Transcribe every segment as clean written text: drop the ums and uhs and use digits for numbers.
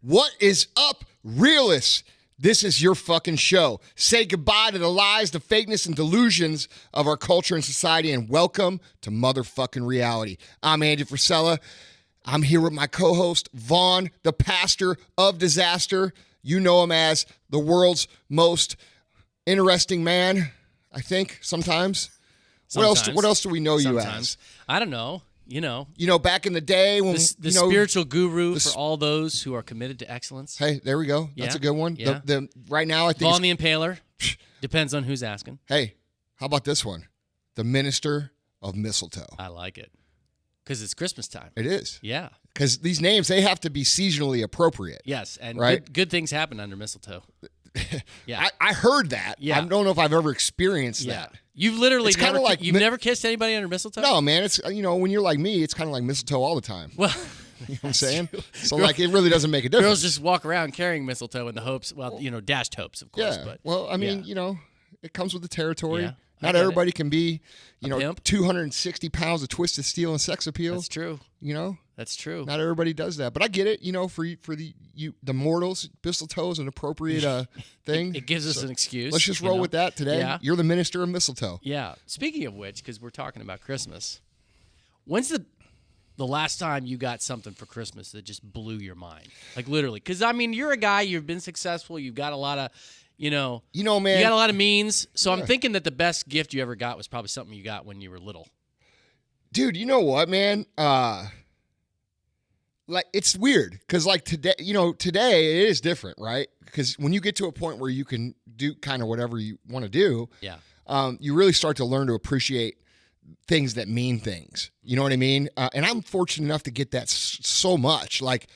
What is up, realists? This is your fucking show. Say goodbye to the lies, the fakeness, and delusions of our culture and society, and welcome to motherfucking reality. I'm Andy Frisella. I'm here with my co-host, Vaughn, the pastor of disaster. You know him as the world's most interesting man, I think, sometimes. What else do we know you as? I don't know. You know, back in the day when the spiritual guru for all those who are committed to excellence. Hey, there we go. That's a good one. Yeah. Right now, I think Vaughn the Impaler. Depends on who's asking. Hey, how about this one? The minister of mistletoe. I like it because it's Christmas time. It is. Yeah. Because these names, they have to be seasonally appropriate. Yes, and right? good things happen under mistletoe. Yeah, I heard that. Yeah. I don't know if I've ever experienced that. You've literally It's kinda like you've never kissed anybody under mistletoe? No, man. It's when you're like me, it's kind of like mistletoe all the time. Well, you know what I'm saying? So it really doesn't make a difference. Girls just walk around carrying mistletoe in the hopes, dashed hopes, of course. Yeah. But well, I mean, it comes with the territory. Yeah. Not everybody can be, pimp. 260 pounds of twisted steel and sex appeal. That's true. That's true. Not everybody does that, but I get it. For the mortals, mistletoe is an appropriate thing. It gives us an excuse. Let's just roll with that today. Yeah. You're the minister of mistletoe. Yeah. Speaking of which, because we're talking about Christmas, when's the last time you got something for Christmas that just blew your mind? Like literally, because I mean, you're a guy. You've been successful. You've got a lot of. Man, you got a lot of means. So I'm thinking that the best gift you ever got was probably something you got when you were little. Dude, you know what, man? It's weird because today it is different, right? Because when you get to a point where you can do kind of whatever you want to do, you really start to learn to appreciate things that mean things. You know what I mean? And I'm fortunate enough to get that so much. Like,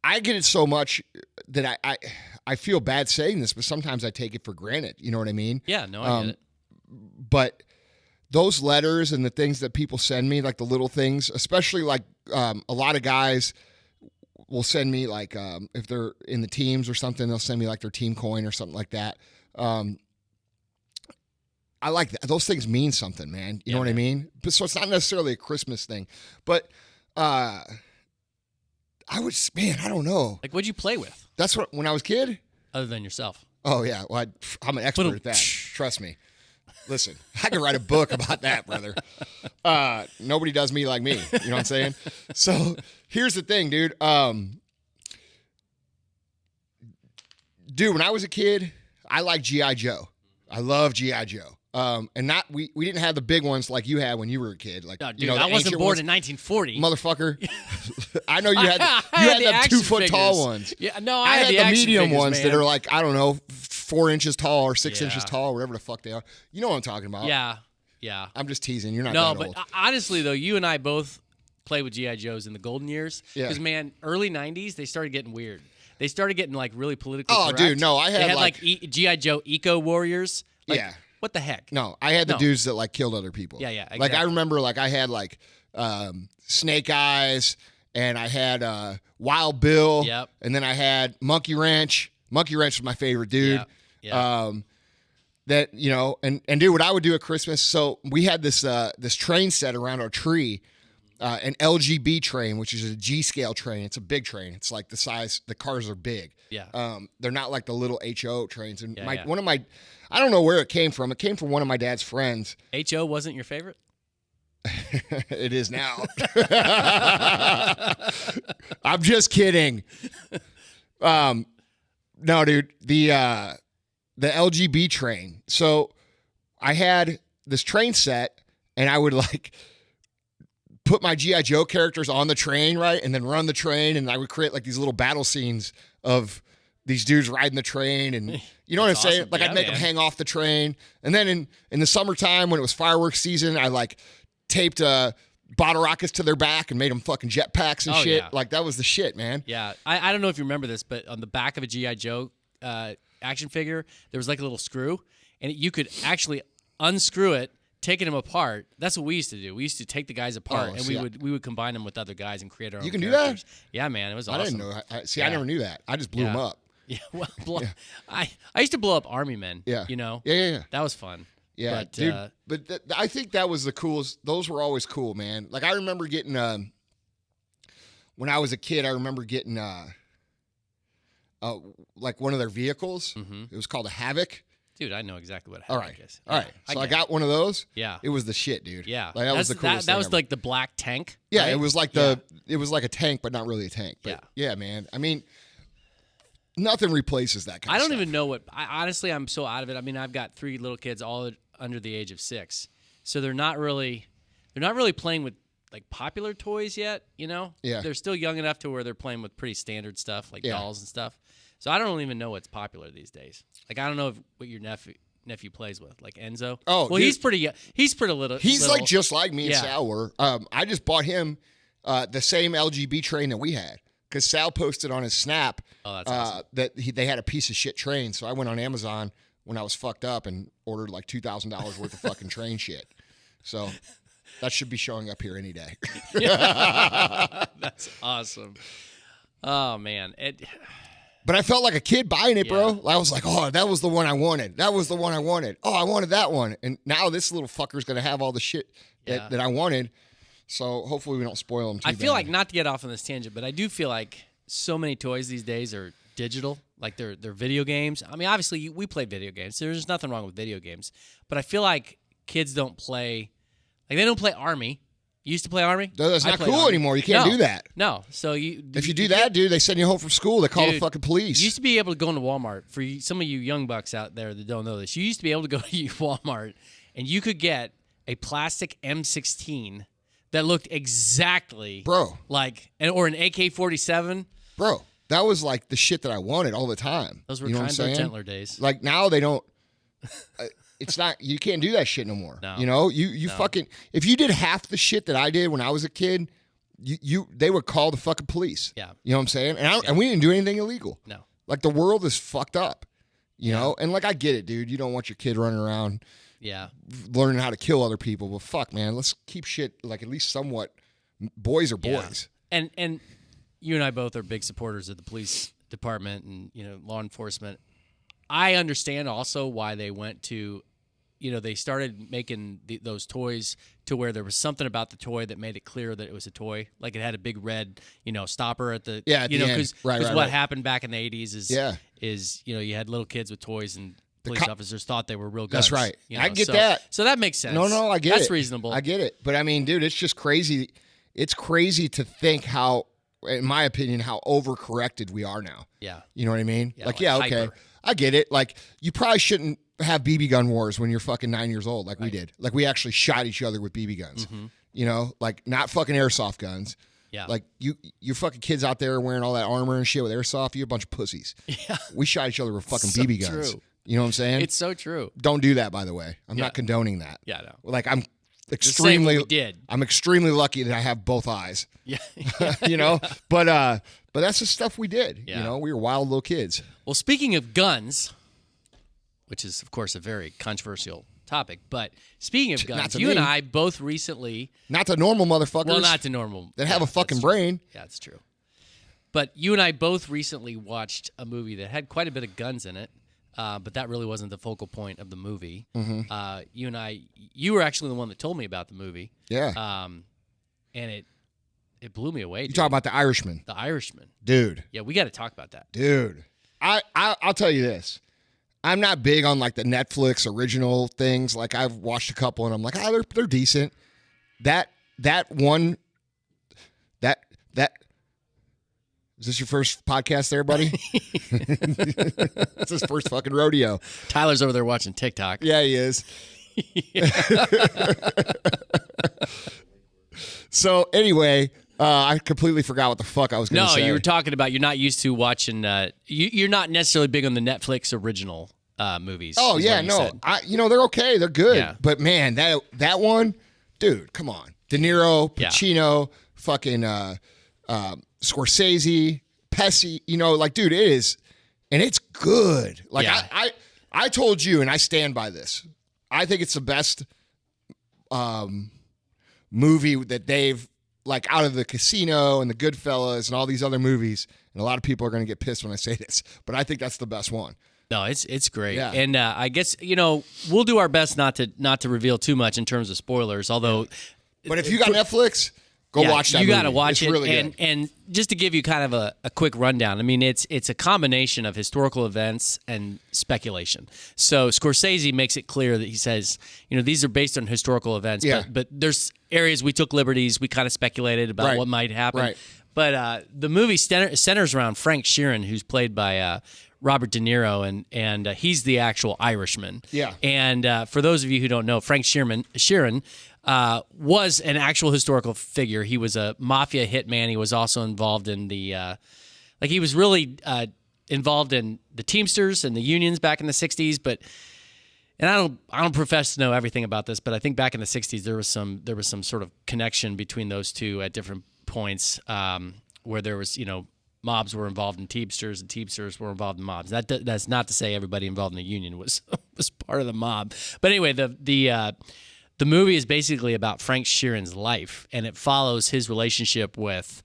I get it so much that I feel bad saying this, but sometimes I take it for granted. You know what I mean? Yeah, no, I get it. But those letters and the things that people send me, like the little things, especially a lot of guys will send me if they're in the teams or something, they'll send me their team coin or something like that. I like that. Those things mean something, man. You know what I mean? But so it's not necessarily a Christmas thing, but I don't know. Like, what'd you play with? That's what, when I was a kid? Other than yourself. Oh, yeah. Well, I'm an expert at that. Trust me. Listen, I can write a book about that, brother. Nobody does me like me. You know what I'm saying? So here's the thing, dude. When I was a kid, I liked G.I. Joe. I love G.I. Joe. And we didn't have the big ones like you had when you were a kid. Like, dude, I wasn't born in 1940. Motherfucker. I know you had them 2 foot tall ones. Yeah, no, I had the medium ones man. that are 4 inches tall or 6 inches tall, whatever the fuck they are. You know what I'm talking about. Yeah. I'm just teasing. You're not that old. No, but honestly, though, you and I both played with G.I. Joes in the golden years. Yeah. Because, man, early 90s, they started getting weird. They started getting, really politically correct. Oh, dude, no. I had, G.I. Joe Eco Warriors. Yeah. What the heck? No, I had the dudes that killed other people. Yeah, exactly. I remember I had Snake Eyes, and I had Wild Bill. Yep. And then I had Monkey Wrench. Monkey Wrench was my favorite dude. Yeah. And dude, what I would do at Christmas. So we had this train set around our tree, an LGB train, which is a G scale train. It's a big train. It's the size. The cars are big. Yeah. They're not like the little HO trains. And one of my, I don't know where it came from. It came from one of my dad's friends. HO wasn't your favorite? It is now. I'm just kidding. No, dude, the LGB train. So I had this train set, and I would put my G.I. Joe characters on the train, right, and then run the train, and I would create these little battle scenes of these dudes riding the train, and you know what I'm saying? Awesome. I'd make them hang off the train, and then in the summertime when it was fireworks season, I taped bottle rockets to their back and made them fucking jetpacks and shit. Yeah. That was the shit, man. Yeah, I don't know if you remember this, but on the back of a G.I. Joe action figure, there was a little screw, and you could actually unscrew it, taking them apart. That's what we used to do. We used to take the guys apart, and we would combine them with other guys and create our own characters. You can do that? Yeah, man, it was awesome. I didn't know. I never knew that. I just blew them up. Yeah, well, I used to blow up army men. Yeah. Yeah. That was fun. Yeah, but, dude. But I think that was the coolest. Those were always cool, man. I remember getting when I was a kid. I remember getting like one of their vehicles. It was called a Havoc. Dude, I know exactly what All Havoc right. is. All right. So I got one of those. Yeah. It was the shit, dude. Yeah. Like, that was the coolest That thing was ever. like the black tank. Yeah, right? it was like it was like a tank, but not really a tank. But yeah, man. I mean, nothing replaces that kind I of don't stuff. even know what. Honestly, I'm so out of it. I mean, I've got 3 little kids, all under the age of 6, so they're not really playing with like popular toys yet. You know, Yeah. They're still young enough to where they're playing with pretty standard stuff like dolls and stuff. So I don't even know what's popular these days. Like I don't know what your nephew plays with, like Enzo. Oh, well, dude. he's pretty little. He's like just like me and Yeah. Sal were. I just bought him the same LGB train that we had because Sal posted on his Snap that's awesome. that they had a piece of shit train. So I went on Amazon when I was fucked up and ordered like $2,000 worth of fucking train shit. So that should be showing up here any day. That's awesome. Oh man, But I felt like a kid buying it, bro. I was like, oh, that was the one I wanted. That was the one I wanted. Oh, I wanted that one. And now this little fucker's going to have all the shit that I wanted. So hopefully we don't spoil him too I feel bad. like, not to get off on this tangent, but I do feel like so many toys these days are digital, like they're video games. I mean, obviously we play video games. There's nothing wrong with video games. But I feel like kids don't play, like they don't play Army. You used to play Army? No, that's I not played cool Army. anymore. You can't No. do that. No. So If you do that, dude, they send you home from school. They call the fucking police. You used to be able to go into Walmart. For some of you young bucks out there that don't know this, you used to be able to go to Walmart and you could get a plastic M16 that looked exactly like, or an AK-47. Bro, that was like the shit that I wanted all the time. Those were you know kind what of I'm saying? gentler days. Like now they don't. It's not. You can't do that shit no more. No. You know, you fucking. If you did half the shit that I did when I was a kid, they would call the fucking police. Yeah. You know what I'm saying? And we didn't do anything illegal. No. Like the world is fucked up. You know, and like I get it, dude. You don't want your kid running around. Yeah. Learning how to kill other people, but fuck, man, let's keep shit like at least somewhat. Boys are boys. Yeah. And you and I both are big supporters of the police department and law enforcement. I understand also why they went to, they started making those toys to where there was something about the toy that made it clear that it was a toy. Like it had a big red, stopper at the at the end. Because right. what happened back in the 80s is you had little kids with toys and police officers thought they were real guns. That's right. I get so, that. So that makes sense. No, I get it. That's reasonable. I get it. But I mean, dude, it's just crazy. It's crazy to think how, in my opinion, how overcorrected we are now. Yeah. You know what I mean? Yeah, like like okay. hyper. I get it. Like, you probably shouldn't have BB gun wars when you're fucking 9 years old, like we did. Like, we actually shot each other with BB guns. Like not fucking airsoft guns. Yeah. Like you fucking kids out there wearing all that armor and shit with airsoft, you're a bunch of pussies. Yeah. We shot each other with fucking So BB guns. true. You know what I'm saying? It's so true. Don't do that, by the way. I'm not condoning that. Yeah, no. Like I'm Just saying extremely what we did. I'm extremely lucky that I have both eyes. Yeah. But that's the stuff we did. Yeah. We were wild little kids. Well, speaking of guns, which is of course a very controversial topic, but speaking of Not guns, to you me. and I both recently, Not to normal motherfuckers. well, not to normal, that have a that's fucking true. brain. Yeah, that's true. But you and I both recently watched a movie that had quite a bit of guns in it, but that really wasn't the focal point of the movie. You were actually the one that told me about the movie. Yeah. And it blew me away. You talk about The Irishman. The Irishman. Dude. Yeah, we got to talk about that. Dude. I'll tell you this. I'm not big on like the Netflix original things. Like I've watched a couple and I'm like, they're decent. That is this your first podcast there, buddy? It's his first fucking rodeo. Tyler's over there watching TikTok. Yeah, he is. So anyway, I completely forgot what the fuck I was going to say. No, you were talking about you're not used to watching. You're not necessarily big on the Netflix original movies. Oh is yeah, what you no, said. they're okay, they're good. Yeah. But man, that one, dude, come on, De Niro, Pacino, fucking Scorsese, Pesci. Dude, it is, and it's good. Like Yeah. I told you, and I stand by this. I think it's the best movie that they've, like, out of the Casino and the Goodfellas and all these other movies. And a lot of people are going to get pissed when I say this, but I think that's the best one. No, it's great. Yeah. And I guess we'll do our best not to reveal too much in terms of spoilers. Although, But if you got Netflix, Go watch that you movie. got to watch It's it. really and good. and just to give you kind of a quick rundown, I mean, it's a combination of historical events and speculation. So Scorsese makes it clear that he says, these are based on historical events, Yeah. but there's areas we took liberties, we kind of speculated about Right. what might happen. Right. But the movie centers around Frank Sheeran, who's played by Robert De Niro, and he's the actual Irishman. Yeah. And for those of you who don't know, Frank Sheeran was an actual historical figure. He was a mafia hitman. He was also involved in he was really involved in the Teamsters and the unions back in the 60s. And I don't profess to know everything about this, but I think back in the 60s there was some sort of connection between those two at different points where there was, mobs were involved in Teamsters and Teamsters were involved in mobs. That's not to say everybody involved in the union was part of the mob. But anyway, the movie is basically about Frank Sheeran's life, and it follows his relationship with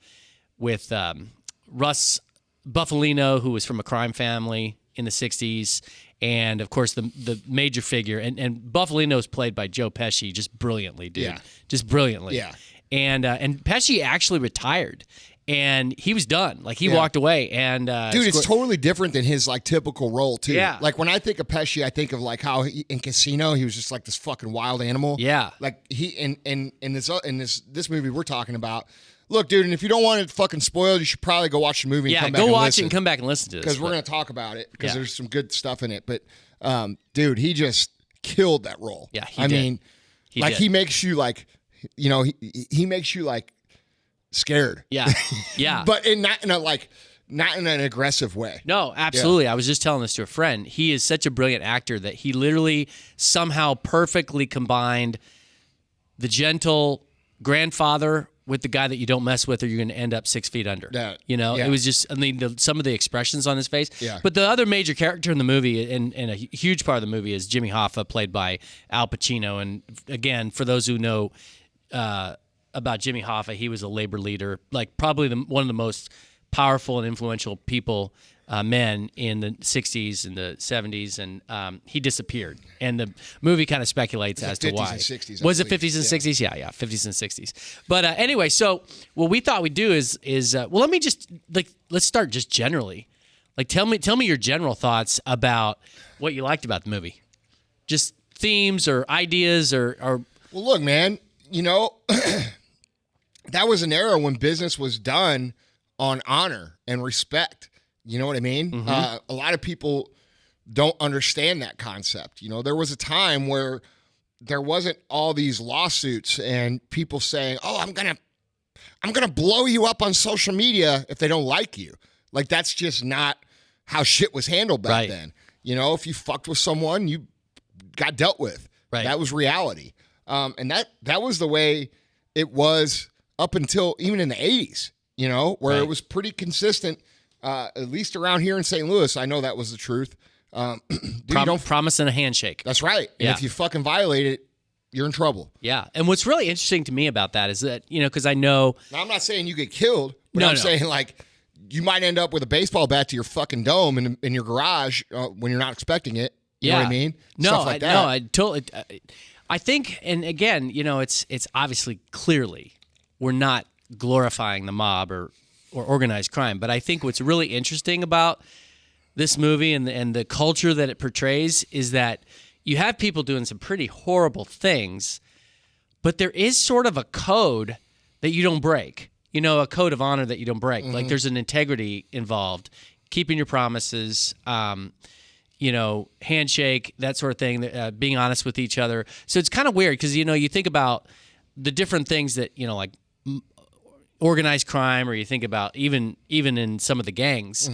Russ Buffalino, who was from a crime family in the 60s, and of course the major figure. And Buffalino is played by Joe Pesci, just brilliantly, dude. Yeah. Just brilliantly. Yeah. And Pesci actually retired, and he was done. Like, he walked away. And Dude, it's totally different than his like typical role too. Yeah. Like when I think of Pesci, I think of like how in Casino he was just like this fucking wild animal. Yeah. Like he in this movie we're talking about. Look, dude, and if you don't want it fucking spoiled, you should probably go watch the movie. And come back go and watch listen. it and come back and listen to this. Because we're going to talk about it because Yeah. there's some good stuff in it. But, dude, he just killed that role. Yeah, he I did. mean, He like did. he makes you like, he makes you like scared. Yeah. Yeah. But not in an aggressive way. No, absolutely. I was just telling this to a friend. He is such a brilliant actor that he literally somehow perfectly combined the gentle grandfather with the guy that you don't mess with or you're going to end up 6 feet under. Yeah. It was just, some of the expressions on his face. Yeah. But the other major character in the movie, and a huge part of the movie, is Jimmy Hoffa, played by Al Pacino. And again, for those who know about Jimmy Hoffa, he was a labor leader, like probably one of the most powerful and influential men in the 60s and the 70s, and he disappeared. And the movie kind of speculates as to 50s why. and 60s, I Was it believe. 50s and 60s? Yeah, 50s and 60s. But anyway, so what we thought we'd do is let me just let's start just generally. Like, tell me your general thoughts about what you liked about the movie, just themes or ideas or. Well, look, man, that was an era when business was done on honor and respect. You know what I mean? Mm-hmm. A lot of people don't understand that concept. There was a time where there wasn't all these lawsuits and people saying, "Oh, I'm gonna blow you up on social media if they don't like you." Like, that's just not how shit was handled back Right. then. If you fucked with someone, you got dealt with. Right. That was reality. And that was the way it was up until even in the 80s, where Right. it was pretty consistent, at least around here in St. Louis. I know that was the truth. Dude, you don't, Promise and a handshake. that's right. And Yeah. if you fucking violate it, you're in trouble. Yeah. And what's really interesting to me about that is that, because I know. Now, I'm not saying you get killed, but No, I'm no. saying, like, you might end up with a baseball bat to your fucking dome in your garage when you're not expecting it. You know what I mean? No, Stuff like that. no, I totally. I think, and again, it's obviously clearly we're not glorifying the mob or organized crime, but I think what's really interesting about this movie and the culture that it portrays is that you have people doing some pretty horrible things, but there is sort of a code that you don't break. A code of honor that you don't break. Like, there's an integrity involved, keeping your promises, handshake, that sort of thing, being honest with each other. So it's kind of weird because, you think about the different things that, like organized crime, or you think about even in some of the gangs,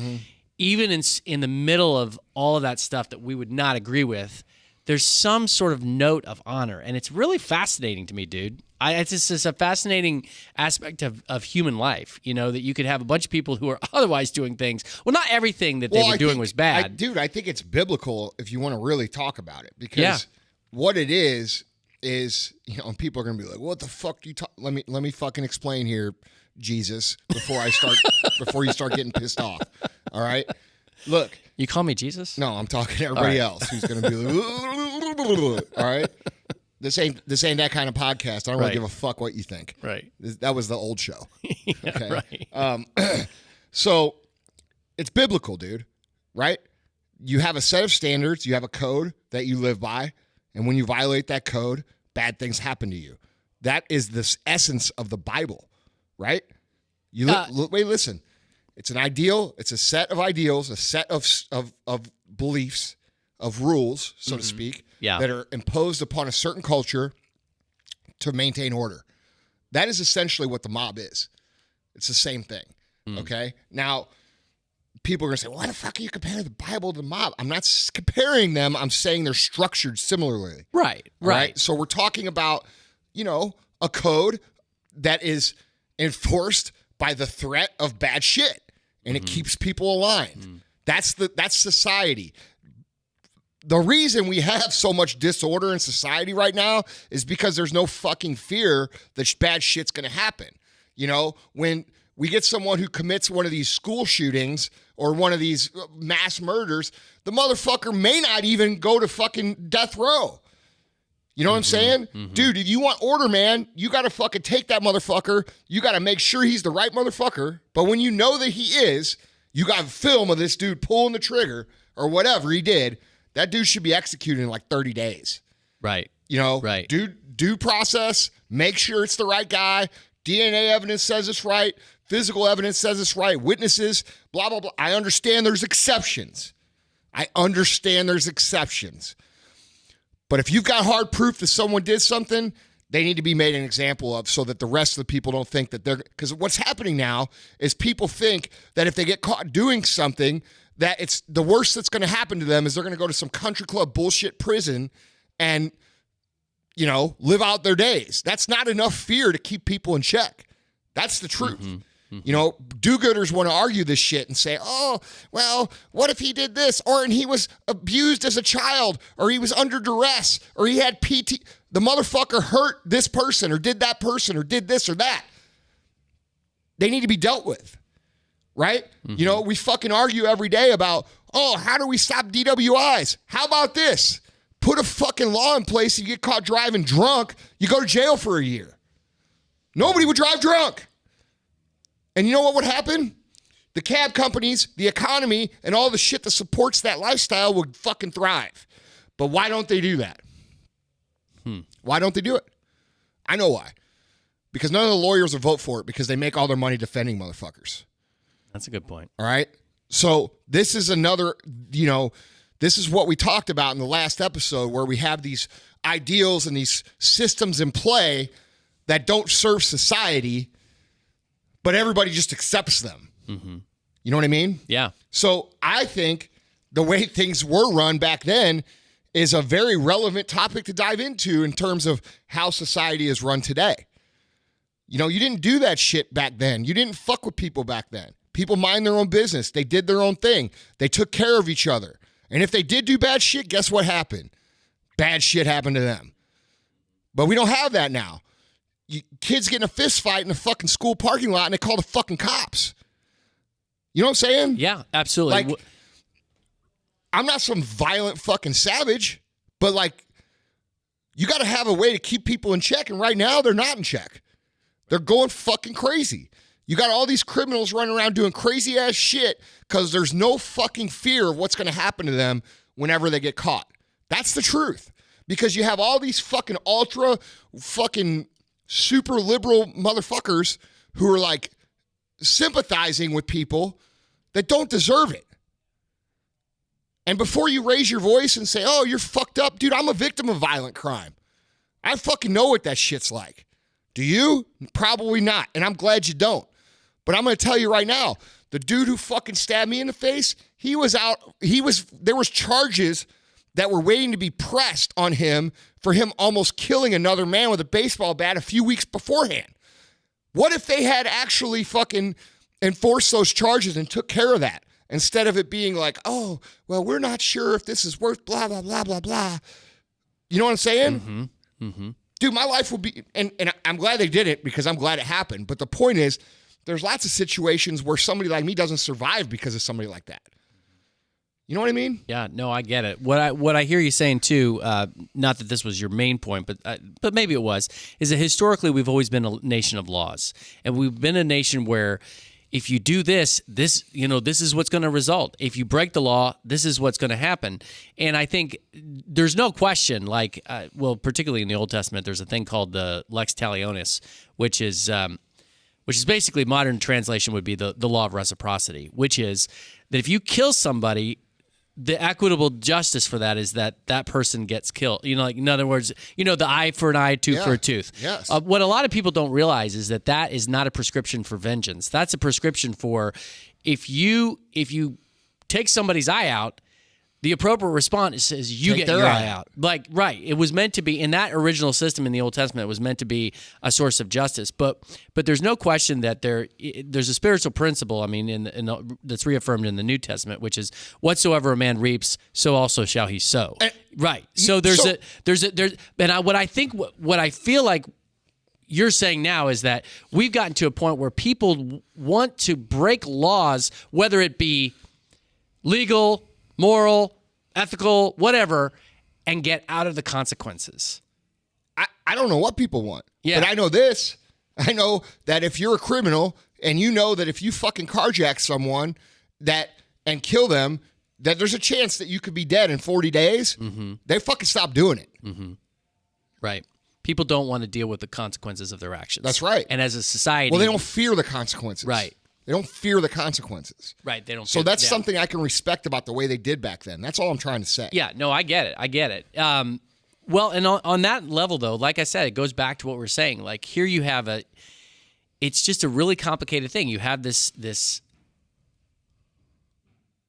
even in the middle of all of that stuff that we would not agree with, there's some sort of note of honor. And it's really fascinating to me, dude. It's just a fascinating aspect of human life, that you could have a bunch of people who are otherwise doing things. Well, not everything that they were doing was bad. I think it's biblical if you want to really talk about it, because what it is, and people are going to be like, "What the fuck do you talk?" Let me fucking explain here, Jesus, before you start getting pissed off. All right, look. You call me Jesus? No, I'm talking to everybody else who's going to be like, all right. This ain't that kind of podcast. I don't really give a fuck what you think. Right. That was the old show. Yeah, okay. right. So it's biblical, dude. Right? You have a set of standards. You have a code that you live by, and when you violate that code, bad things happen to you. That is the essence of the Bible, right? Wait, listen. It's an ideal. It's a set of ideals, a set of beliefs, of rules, so to speak, that are imposed upon a certain culture to maintain order. That is essentially what the mob is. It's the same thing, okay? Now, people are going to say, why the fuck are you comparing the Bible to the mob? I'm not comparing them. I'm saying they're structured similarly. Right. So we're talking about, a code that is enforced by the threat of bad shit, and it keeps people aligned. That's society. The reason we have so much disorder in society right now is because there's no fucking fear that bad shit's going to happen. When we get someone who commits one of these school shootings or one of these mass murders, the motherfucker may not even go to fucking death row. You know what I'm saying? Dude, if you want order, man, you got to fucking take that motherfucker. You got to make sure he's the right motherfucker. But when you know that he is, you got film of this dude pulling the trigger or whatever he did. That dude should be executed in like 30 days. Right. Right. Due process, make sure it's the right guy. DNA evidence says it's right. Physical evidence says it's right. Witnesses, blah, blah, blah. I understand there's exceptions. But if you've got hard proof that someone did something, they need to be made an example of so that the rest of the people don't think that they're... Because what's happening now is people think that if they get caught doing something, that it's the worst that's going to happen to them is they're going to go to some country club bullshit prison and, live out their days. That's not enough fear to keep people in check. That's the truth. Do-gooders want to argue this shit and say, oh, well, what if he did this? And he was abused as a child, or he was under duress, or he had PT. The motherfucker hurt this person or did that person or did this or that. They need to be dealt with, right? We fucking argue every day about, how do we stop DWIs? How about this? Put a fucking law in place. You get caught driving drunk, you go to jail for a year. Nobody would drive drunk. And you know what would happen? The cab companies, the economy, and all the shit that supports that lifestyle would fucking thrive. But why don't they do that? Why don't they do it? I know why. Because none of the lawyers will vote for it because they make all their money defending motherfuckers. That's a good point. All right? So this is another, this is what we talked about in the last episode where we have these ideals and these systems in play that don't serve society, but everybody just accepts them. You know what I mean? Yeah. So I think the way things were run back then is a very relevant topic to dive into in terms of how society is run today. You didn't do that shit back then. You didn't fuck with people back then. People mind their own business. They did their own thing. They took care of each other. And if they did do bad shit, guess what happened? Bad shit happened to them. But we don't have that now. Kids get in a fist fight in a fucking school parking lot and they call the fucking cops. You know what I'm saying? Yeah, absolutely. I'm not some violent fucking savage, but you got to have a way to keep people in check. And right now they're not in check. They're going fucking crazy. You got all these criminals running around doing crazy ass shit because there's no fucking fear of what's going to happen to them whenever they get caught. That's the truth. Because you have all these fucking ultra fucking super liberal motherfuckers who are sympathizing with people that don't deserve it. And before you raise your voice and say, oh, you're fucked up, dude, I'm a victim of violent crime. I fucking know what that shit's like. Do you? Probably not. And I'm glad you don't. But I'm going to tell you right now, the dude who fucking stabbed me in the face, there was charges that were waiting to be pressed on him for him almost killing another man with a baseball bat a few weeks beforehand. What if they had actually fucking enforced those charges and took care of that instead of it being like, oh, well, we're not sure if this is worth blah, blah, blah, blah, blah. You know what I'm saying? Dude, my life will be, and I'm glad they did it because I'm glad it happened. But the point is, there's lots of situations where somebody like me doesn't survive because of somebody like that. You know what I mean? Yeah, no, I get it. What I hear you saying too, not that this was your main point, but maybe it was, is that historically we've always been a nation of laws, and we've been a nation where if you do this is what's going to result. If you break the law, this is what's going to happen. And I think there's no question, particularly in the Old Testament, there's a thing called the lex talionis, which is basically, modern translation would be the law of reciprocity, which is that if you kill somebody, the equitable justice for that is that person gets killed. In other words, the eye for an eye, tooth for a tooth. Yes. What a lot of people don't realize is that is not a prescription for vengeance. That's a prescription for if you take somebody's eye out, the appropriate response is you get your eye out. Right. It was meant to be, in that original system in the Old Testament, it was meant to be a source of justice. But there's no question that there's a spiritual principle, that's reaffirmed in the New Testament, which is whatsoever a man reaps, so also shall he sow. Right. So what I feel like you're saying now is that we've gotten to a point where people want to break laws, whether it be legal, moral, ethical, whatever, and get out of the consequences. I don't know what people want. Yeah. But I know this. I know that if you're a criminal and you know that if you fucking carjack someone and kill them, that there's a chance that you could be dead in 40 days, they fucking stop doing it. Mm-hmm. Right. People don't want to deal with the consequences of their actions. That's right. And as a society... Well, they don't fear the consequences. Right. They don't fear the consequences. Right. They don't. So that's something I can respect about the way they did back then. That's all I'm trying to say. Yeah. No, I get it. Well, and on that level, though, like I said, it goes back to what we're saying. Like here you have it's just a really complicated thing. You have this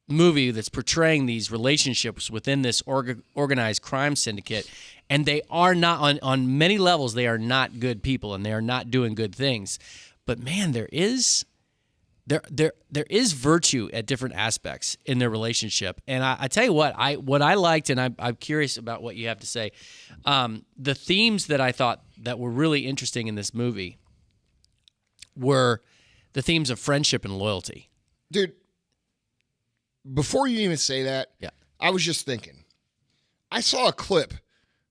movie that's portraying these relationships within this organized crime syndicate, and they are not, on many levels, they are not good people, and they are not doing good things. But man, there is virtue at different aspects in their relationship. And I tell you what I liked, and I'm curious about what you have to say. The themes that I thought that were really interesting in this movie were the themes of friendship and loyalty. Dude, before you even say that, yeah, I was just thinking. I saw a clip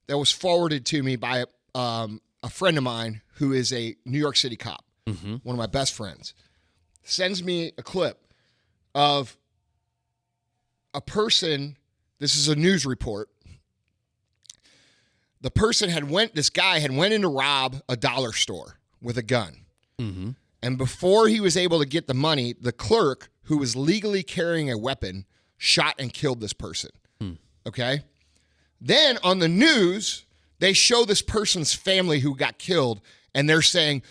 that was forwarded to me by a friend of mine who is a New York City cop, one of my best friends. Sends me a clip of a person. This is a news report. This guy had went in to rob a dollar store with a gun. Mm-hmm. And before he was able to get the money, the clerk, who was legally carrying a weapon, shot and killed this person. Okay? Then on the news, they show this person's family who got killed, and they're saying,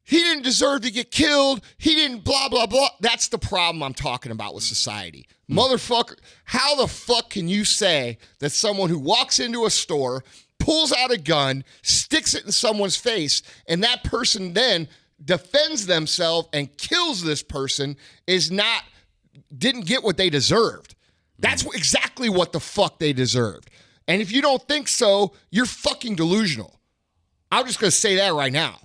he didn't deserve to get killed. He didn't blah, blah, blah. That's the problem I'm talking about with society. Motherfucker, how the fuck can you say that someone who walks into a store, pulls out a gun, sticks it in someone's face, and that person then defends themselves and kills this person didn't get what they deserved? That's exactly what the fuck they deserved. And if you don't think so, you're fucking delusional. I'm just going to say that right now.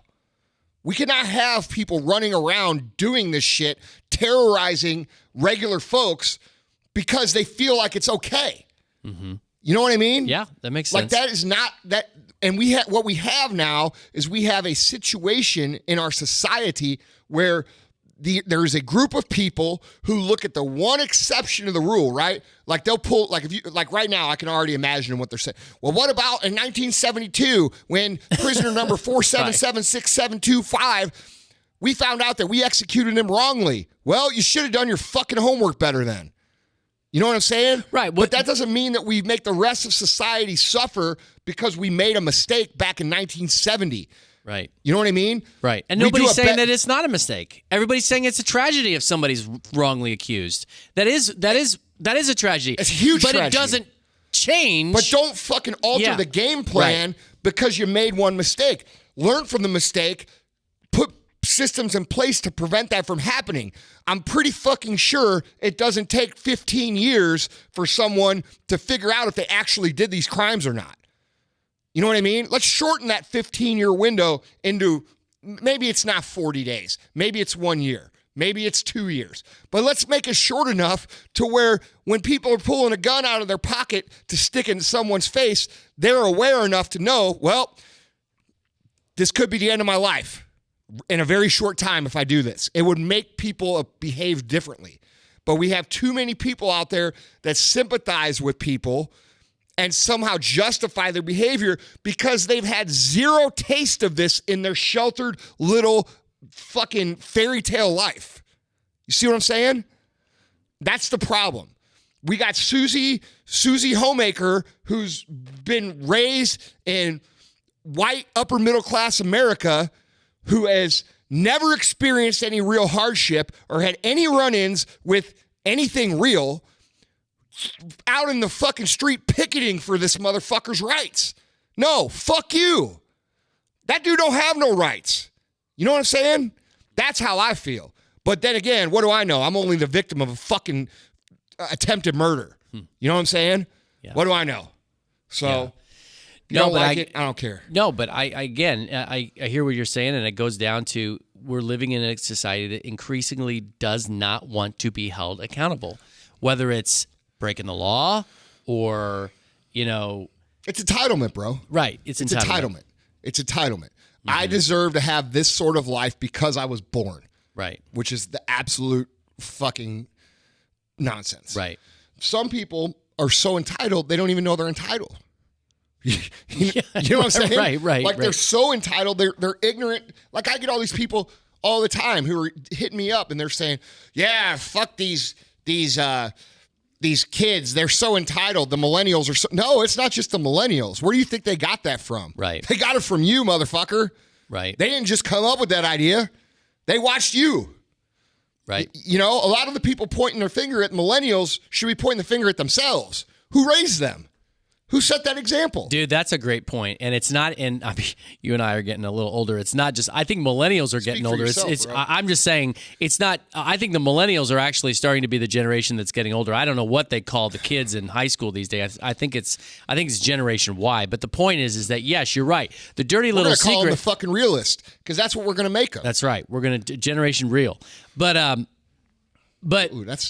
We cannot have people running around doing this shit, terrorizing regular folks because they feel like it's okay. Mm-hmm. You know what I mean? Yeah, that makes sense. Like that is not that. And what we have now is we have a situation in our society where there is a group of people who look at the one exception to the rule, right? Like they'll pull, like right now, I can already imagine what they're saying. Well, what about in 1972 when prisoner number 4776725, we found out that we executed him wrongly? Well, you should have done your fucking homework better then. You know what I'm saying? Right. But that doesn't mean that we make the rest of society suffer because we made a mistake back in 1970. Right. You know what I mean? Right. And nobody's saying that it's not a mistake. Everybody's saying it's a tragedy if somebody's wrongly accused. That is a tragedy. It's a huge tragedy. But it doesn't change. But don't fucking alter the game plan because you made one mistake. Learn from the mistake. Put systems in place to prevent that from happening. I'm pretty fucking sure it doesn't take 15 years for someone to figure out if they actually did these crimes or not. You know what I mean? Let's shorten that 15-year window into, maybe it's not 40 days. Maybe it's 1 year. Maybe it's 2 years. But let's make it short enough to where when people are pulling a gun out of their pocket to stick in someone's face, they're aware enough to know, well, this could be the end of my life in a very short time if I do this. It would make people behave differently. But we have too many people out there that sympathize with people and somehow justify their behavior because they've had zero taste of this in their sheltered little fucking fairy tale life. You see what I'm saying? That's the problem. We got Susie Homemaker, who's been raised in white upper middle class America, who has never experienced any real hardship or had any run-ins with anything real, out in the fucking street picketing for this motherfucker's rights. No, fuck you. That dude don't have no rights. You know what I'm saying? That's how I feel. But then again, what do I know? I'm only the victim of a fucking attempted murder. You know what I'm saying? Yeah. What do I know? So, yeah. I don't care. No, but I hear what you're saying, and it goes down to we're living in a society that increasingly does not want to be held accountable, whether it's breaking the law or, It's entitlement, bro. Right. It's entitlement. It's entitlement. Mm-hmm. I deserve to have this sort of life because I was born. Right. Which is the absolute fucking nonsense. Right. Some people are so entitled, they don't even know they're entitled. You know what I'm saying? Right. Like they're so entitled, they're ignorant. Like I get all these people all the time who are hitting me up and they're saying, "Yeah, fuck these kids. They're so entitled. The millennials are so." No, it's not just the millennials. Where do you think they got that from? Right. They got it from you, motherfucker. Right. They didn't just come up with that idea. They watched you. Right. A lot of the people pointing their finger at millennials should be pointing the finger at themselves. Who raised them? Who set that example? Dude, that's a great point. And it's not, you and I are getting a little older. It's not just, I think millennials are getting older. I'm just saying, it's not, I think the millennials are actually starting to be the generation that's getting older. I don't know what they call the kids in high school these days. I think it's Generation Y. But the point is that, yes, you're right. The dirty little secret. We're going to call them the fucking realist because that's what we're going to make them. That's right. We're going to, Generation Real. But, ooh,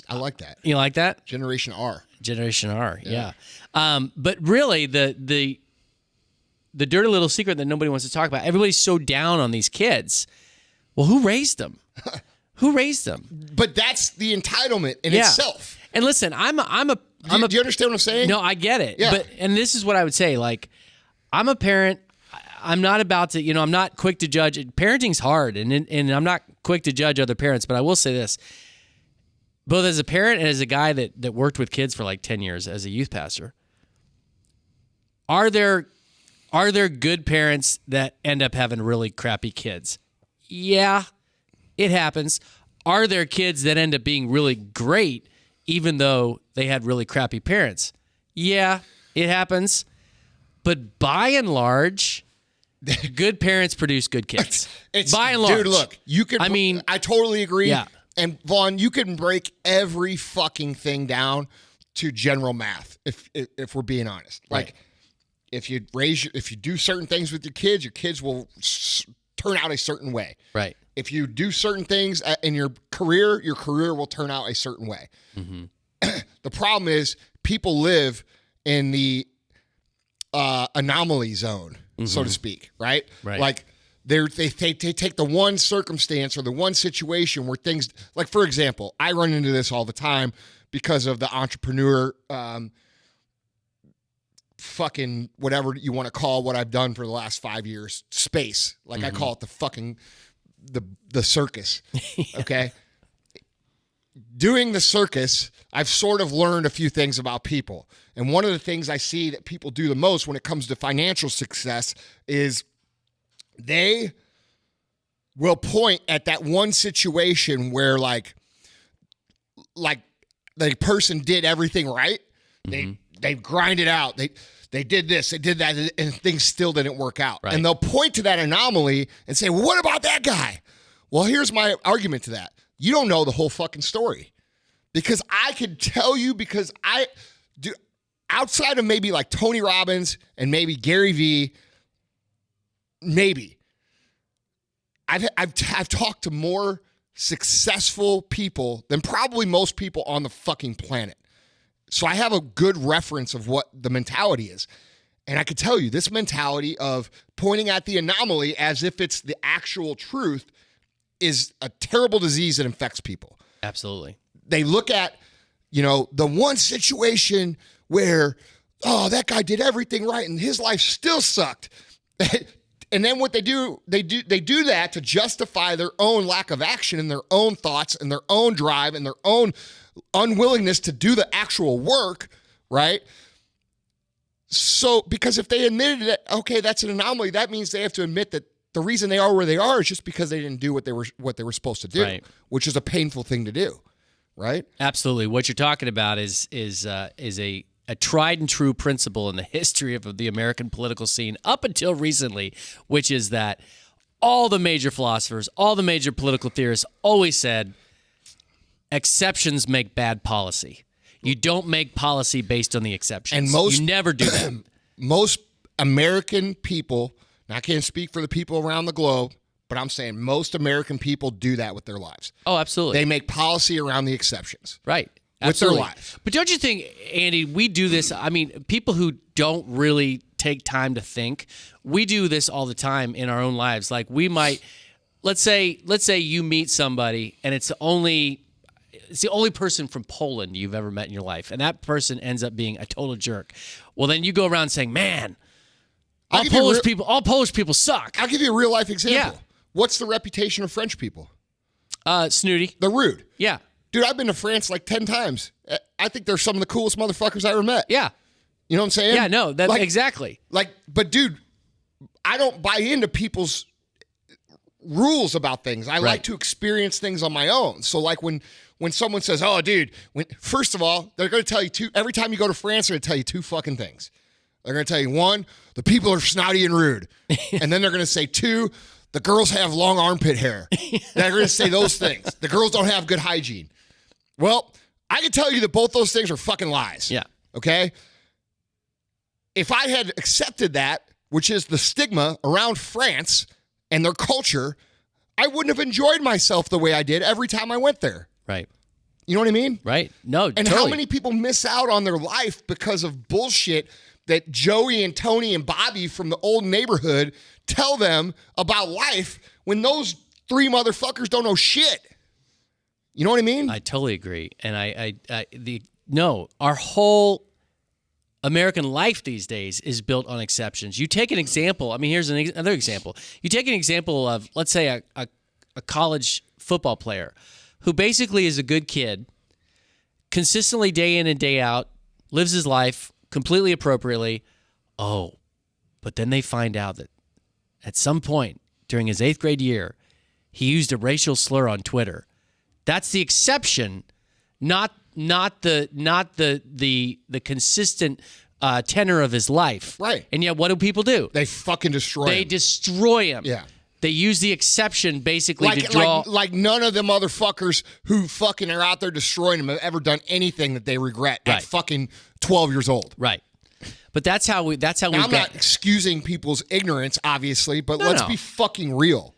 I like that. You like that? Generation R. Generation R, yeah. But really, the dirty little secret that nobody wants to talk about, everybody's so down on these kids. Well, who raised them? Who raised them? But that's the entitlement in itself. And listen, do you understand what I'm saying? No, I get it. Yeah. And this is what I would say. Like, I'm a parent. I'm not about to, I'm not quick to judge. Parenting's hard, and I'm not quick to judge other parents. But I will say this. Both as a parent and as a guy that worked with kids for like 10 years as a youth pastor, are there good parents that end up having really crappy kids? Yeah, it happens. Are there kids that end up being really great even though they had really crappy parents? Yeah, it happens. But by and large, good parents produce good kids. By and large. Dude, look, I totally agree. Yeah. And Vaughn, you can break every fucking thing down to general math if we're being honest. Like, if you do certain things with your kids will turn out a certain way. Right. If you do certain things in your career will turn out a certain way. Mm-hmm. The problem is people live in the anomaly zone, so to speak. Right. Right. Like. They take the one circumstance or the one situation where things, like, for example, I run into this all the time because of the entrepreneur fucking whatever you want to call what I've done for the last 5 years space. Like I call it the fucking the circus. Okay. Doing the circus, I've sort of learned a few things about people. And one of the things I see that people do the most when it comes to financial success is they will point at that one situation where like the person did everything right. They grind it out. They did this, they did that, and things still didn't work out. Right. And they'll point to that anomaly and say, well, what about that guy? Well, here's my argument to that. You don't know the whole fucking story. Because I could tell you, because I do, outside of maybe like Tony Robbins and maybe Gary Vee, maybe I've talked to more successful people than probably most people on the fucking planet. So I have a good reference of what the mentality is. And I could tell you, this mentality of pointing at the anomaly as if it's the actual truth is a terrible disease that infects people. Absolutely. They look at, the one situation where, oh, that guy did everything right and his life still sucked. And then what they do that to justify their own lack of action and their own thoughts and their own drive and their own unwillingness to do the actual work, right? So, because if they admitted that, okay, that's an anomaly, that means they have to admit that the reason they are where they are is just because they didn't do what they were supposed to do, right, which is a painful thing to do, right? Absolutely. What you're talking about is a tried and true principle in the history of the American political scene up until recently, which is that all the major philosophers, all the major political theorists always said exceptions make bad policy. You don't make policy based on the exceptions. And you never do that. Most American people, and I can't speak for the people around the globe, but I'm saying most American people do that with their lives. Oh, absolutely. They make policy around the exceptions. Right. Absolutely. With their life. But don't you think, Andy, we do this, I mean, people who don't really take time to think, we do this all the time in our own lives. Like we might, let's say you meet somebody and it's the only person from Poland you've ever met in your life, and that person ends up being a total jerk. Well, then you go around saying, man, all Polish people suck. I'll give you a real life example. Yeah. What's the reputation of French people? Snooty. They're rude. Yeah. Dude, I've been to France like 10 times. I think they're some of the coolest motherfuckers I ever met. Yeah. You know what I'm saying? Yeah, no, that's exactly. But dude, I don't buy into people's rules about things. I like to experience things on my own. So like when someone says, oh, dude, first of all, they're going to tell you every time you go to France, they're going to tell you two fucking things. They're going to tell you, one, the people are snotty and rude. And then they're going to say, two, the girls have long armpit hair. They're going to say those things. The girls don't have good hygiene. Well, I can tell you that both those things are fucking lies. Yeah. Okay? If I had accepted that, which is the stigma around France and their culture, I wouldn't have enjoyed myself the way I did every time I went there. Right. You know what I mean? Right. No, and totally. How many people miss out on their life because of bullshit that Joey and Tony and Bobby from the old neighborhood tell them about life when those three motherfuckers don't know shit? You know what I mean? I totally agree. And our whole American life these days is built on exceptions. You take an example. I mean, here's another example. You take an example of, let's say, a college football player who basically is a good kid, consistently day in and day out, lives his life completely appropriately. Oh, but then they find out that at some point during his 8th grade year, he used a racial slur on Twitter. That's the exception, not the consistent tenor of his life. Right. And yet, what do people do? They fucking destroy him. They destroy him. Yeah. They use the exception basically to draw. Like none of the motherfuckers who fucking are out there destroying him have ever done anything that they regret at fucking 12 years old. Right. But that's how we. I'm not excusing people's ignorance, obviously, but let's be fucking real.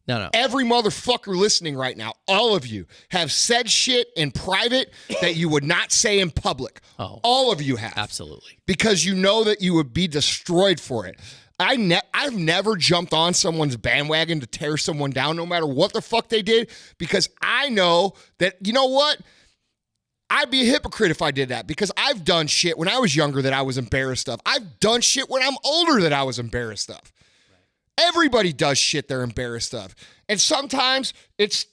No. Every motherfucker listening right now, all of you, have said shit in private that you would not say in public. Oh, all of you have. Absolutely. Because you know that you would be destroyed for it. I've never jumped on someone's bandwagon to tear someone down, no matter what the fuck they did, because I know that, you know what? I'd be a hypocrite if I did that, because I've done shit when I was younger that I was embarrassed of. I've done shit when I'm older that I was embarrassed of. Right. Everybody does shit they're embarrassed of. And sometimes it's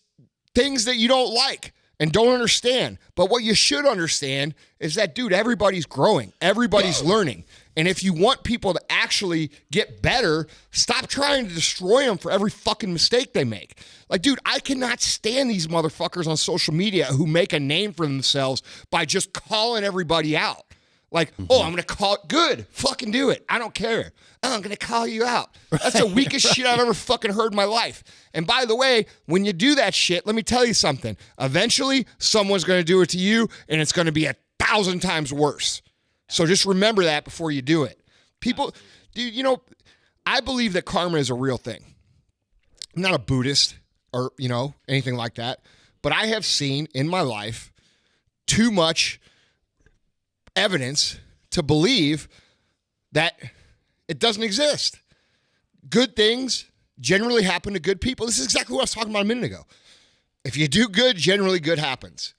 things that you don't like and don't understand. But what you should understand is that, dude, everybody's growing. Everybody's learning. And if you want people to actually get better, stop trying to destroy them for every fucking mistake they make. Like, dude, I cannot stand these motherfuckers on social media who make a name for themselves by just calling everybody out. Like, oh, I'm going to call it good. Fucking do it. I don't care. Oh, I'm going to call you out. That's the weakest shit I've ever fucking heard in my life. And by the way, when you do that shit, let me tell you something. Eventually, someone's going to do it to you, and it's going to be 1,000 times worse. So just remember that before you do it. People, dude, you know, I believe that karma is a real thing. I'm not a Buddhist, or, anything like that. But I have seen in my life too much evidence to believe that it doesn't exist. Good things generally happen to good people. This is exactly what I was talking about a minute ago. If you do good, generally good happens.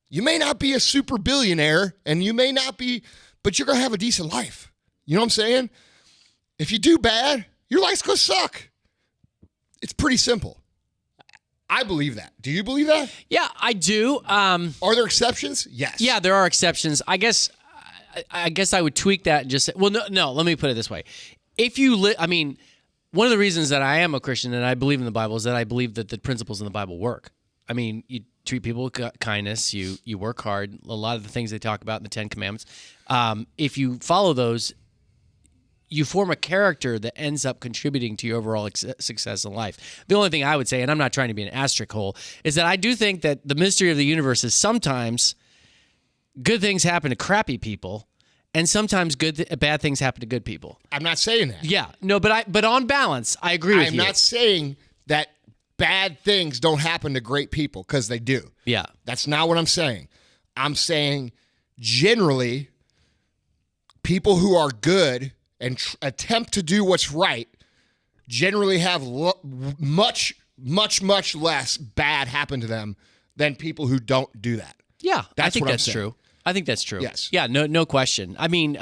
You may not be a super billionaire, and you may not be, but you're going to have a decent life. You know what I'm saying? If you do bad, your life's going to suck. It's pretty simple. I believe that. Do you believe that? Yeah, I do. Are there exceptions? Yes. Yeah, there are exceptions. I guess I would tweak that and just say, well, no, let me put it this way. If you one of the reasons that I am a Christian and I believe in the Bible is that I believe that the principles in the Bible work. I mean, you treat people with kindness, you work hard, a lot of the things they talk about in the Ten Commandments. If you follow those, you form a character that ends up contributing to your overall success in life. The only thing I would say, and I'm not trying to be an asterisk hole, is that I do think that the mystery of the universe is sometimes good things happen to crappy people, and sometimes bad things happen to good people. I'm not saying that. Yeah, no, but on balance, I agree with you. I'm not saying that bad things don't happen to great people, because they do. Yeah. That's not what I'm saying. I'm saying generally people who are good and attempt to do what's right generally have much less bad happen to them than people who don't do that. Yeah, I think that's true. I think that's true. Yes. Yeah, no question. I mean,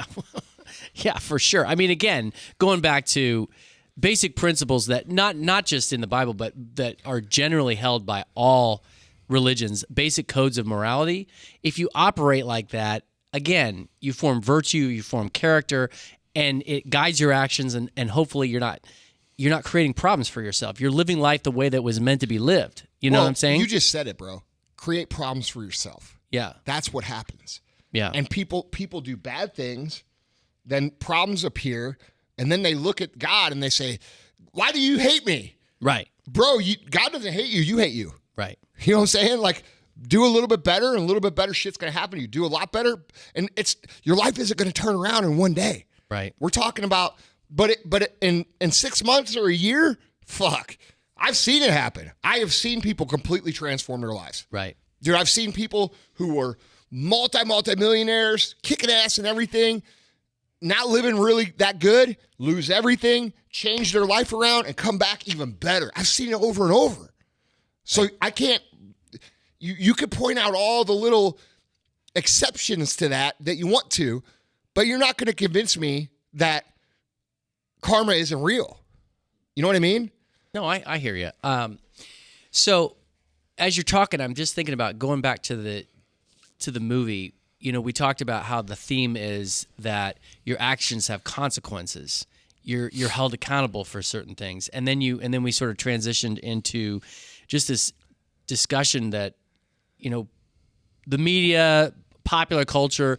yeah, for sure. I mean, again, going back to basic principles that not just in the Bible, but that are generally held by all religions, basic codes of morality. If you operate like that, again, you form virtue, you form character, and it guides your actions, and hopefully you're not creating problems for yourself. You're living life the way that was meant to be lived. You know what I'm saying? You just said it, bro. Create problems for yourself. Yeah. That's what happens. Yeah. And people do bad things, then problems appear, and then they look at God and they say, "Why do you hate me?" Right. Bro, God doesn't hate you, you hate you. Right. You know what I'm saying? Like, do a little bit better, and a little bit better shit's going to happen to you. Do a lot better, and your life isn't going to turn around in one day. Right. We're talking about, but in 6 months or a year, fuck. I've seen it happen. I have seen people completely transform their lives. Right. Dude, I've seen people who were multi-millionaires, kicking ass and everything, not living really that good, lose everything, change their life around, and come back even better. I've seen it over and over. So I can't, you could point out all the little exceptions to that you want to, but you're not going to convince me that karma isn't real. You know what I mean? No, I hear you. So as you're talking, I'm just thinking about going back to the movie. You know, we talked about how the theme is that your actions have consequences. You're held accountable for certain things, and then we sort of transitioned into just this discussion that, you know, the media, popular culture,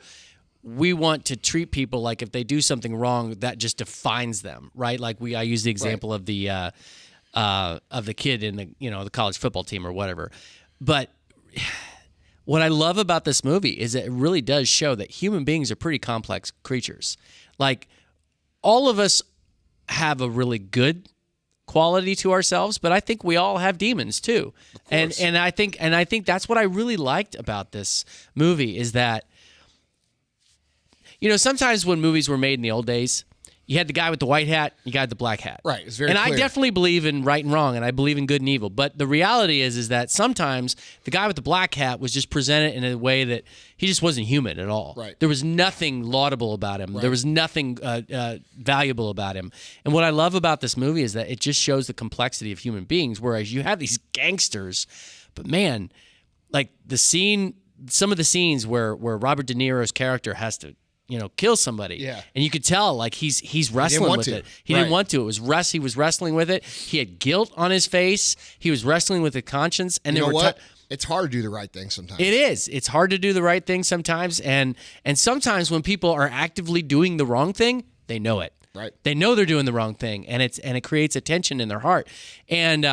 we want to treat people like if they do something wrong, that just defines them, right? Like I use the example of the kid in the college football team or whatever. But what I love about this movie is that it really does show that human beings are pretty complex creatures. Like, all of us have a really good quality to ourselves, but I think we all have demons too. And I think that's what I really liked about this movie is that, you know, sometimes when movies were made in the old days, you had the guy with the white hat, you got the black hat. Right. It's very and clear. I definitely believe in right and wrong, and I believe in good and evil. But the reality is that sometimes the guy with the black hat was just presented in a way that he just wasn't human at all. Right. There was nothing laudable about him. Right. There was nothing valuable about him. And what I love about this movie is that it just shows the complexity of human beings, whereas you have these gangsters, but man, like some of the scenes where Robert De Niro's character has to, you know, kill somebody. Yeah. And you could tell, like, he's wrestling with it. He didn't want to. He was wrestling with it. He had guilt on his face. He was wrestling with the conscience. And you know what? It's hard to do the right thing sometimes. It is. It's hard to do the right thing sometimes. And sometimes when people are actively doing the wrong thing, they know it. Right. They know they're doing the wrong thing, and it creates a tension in their heart. And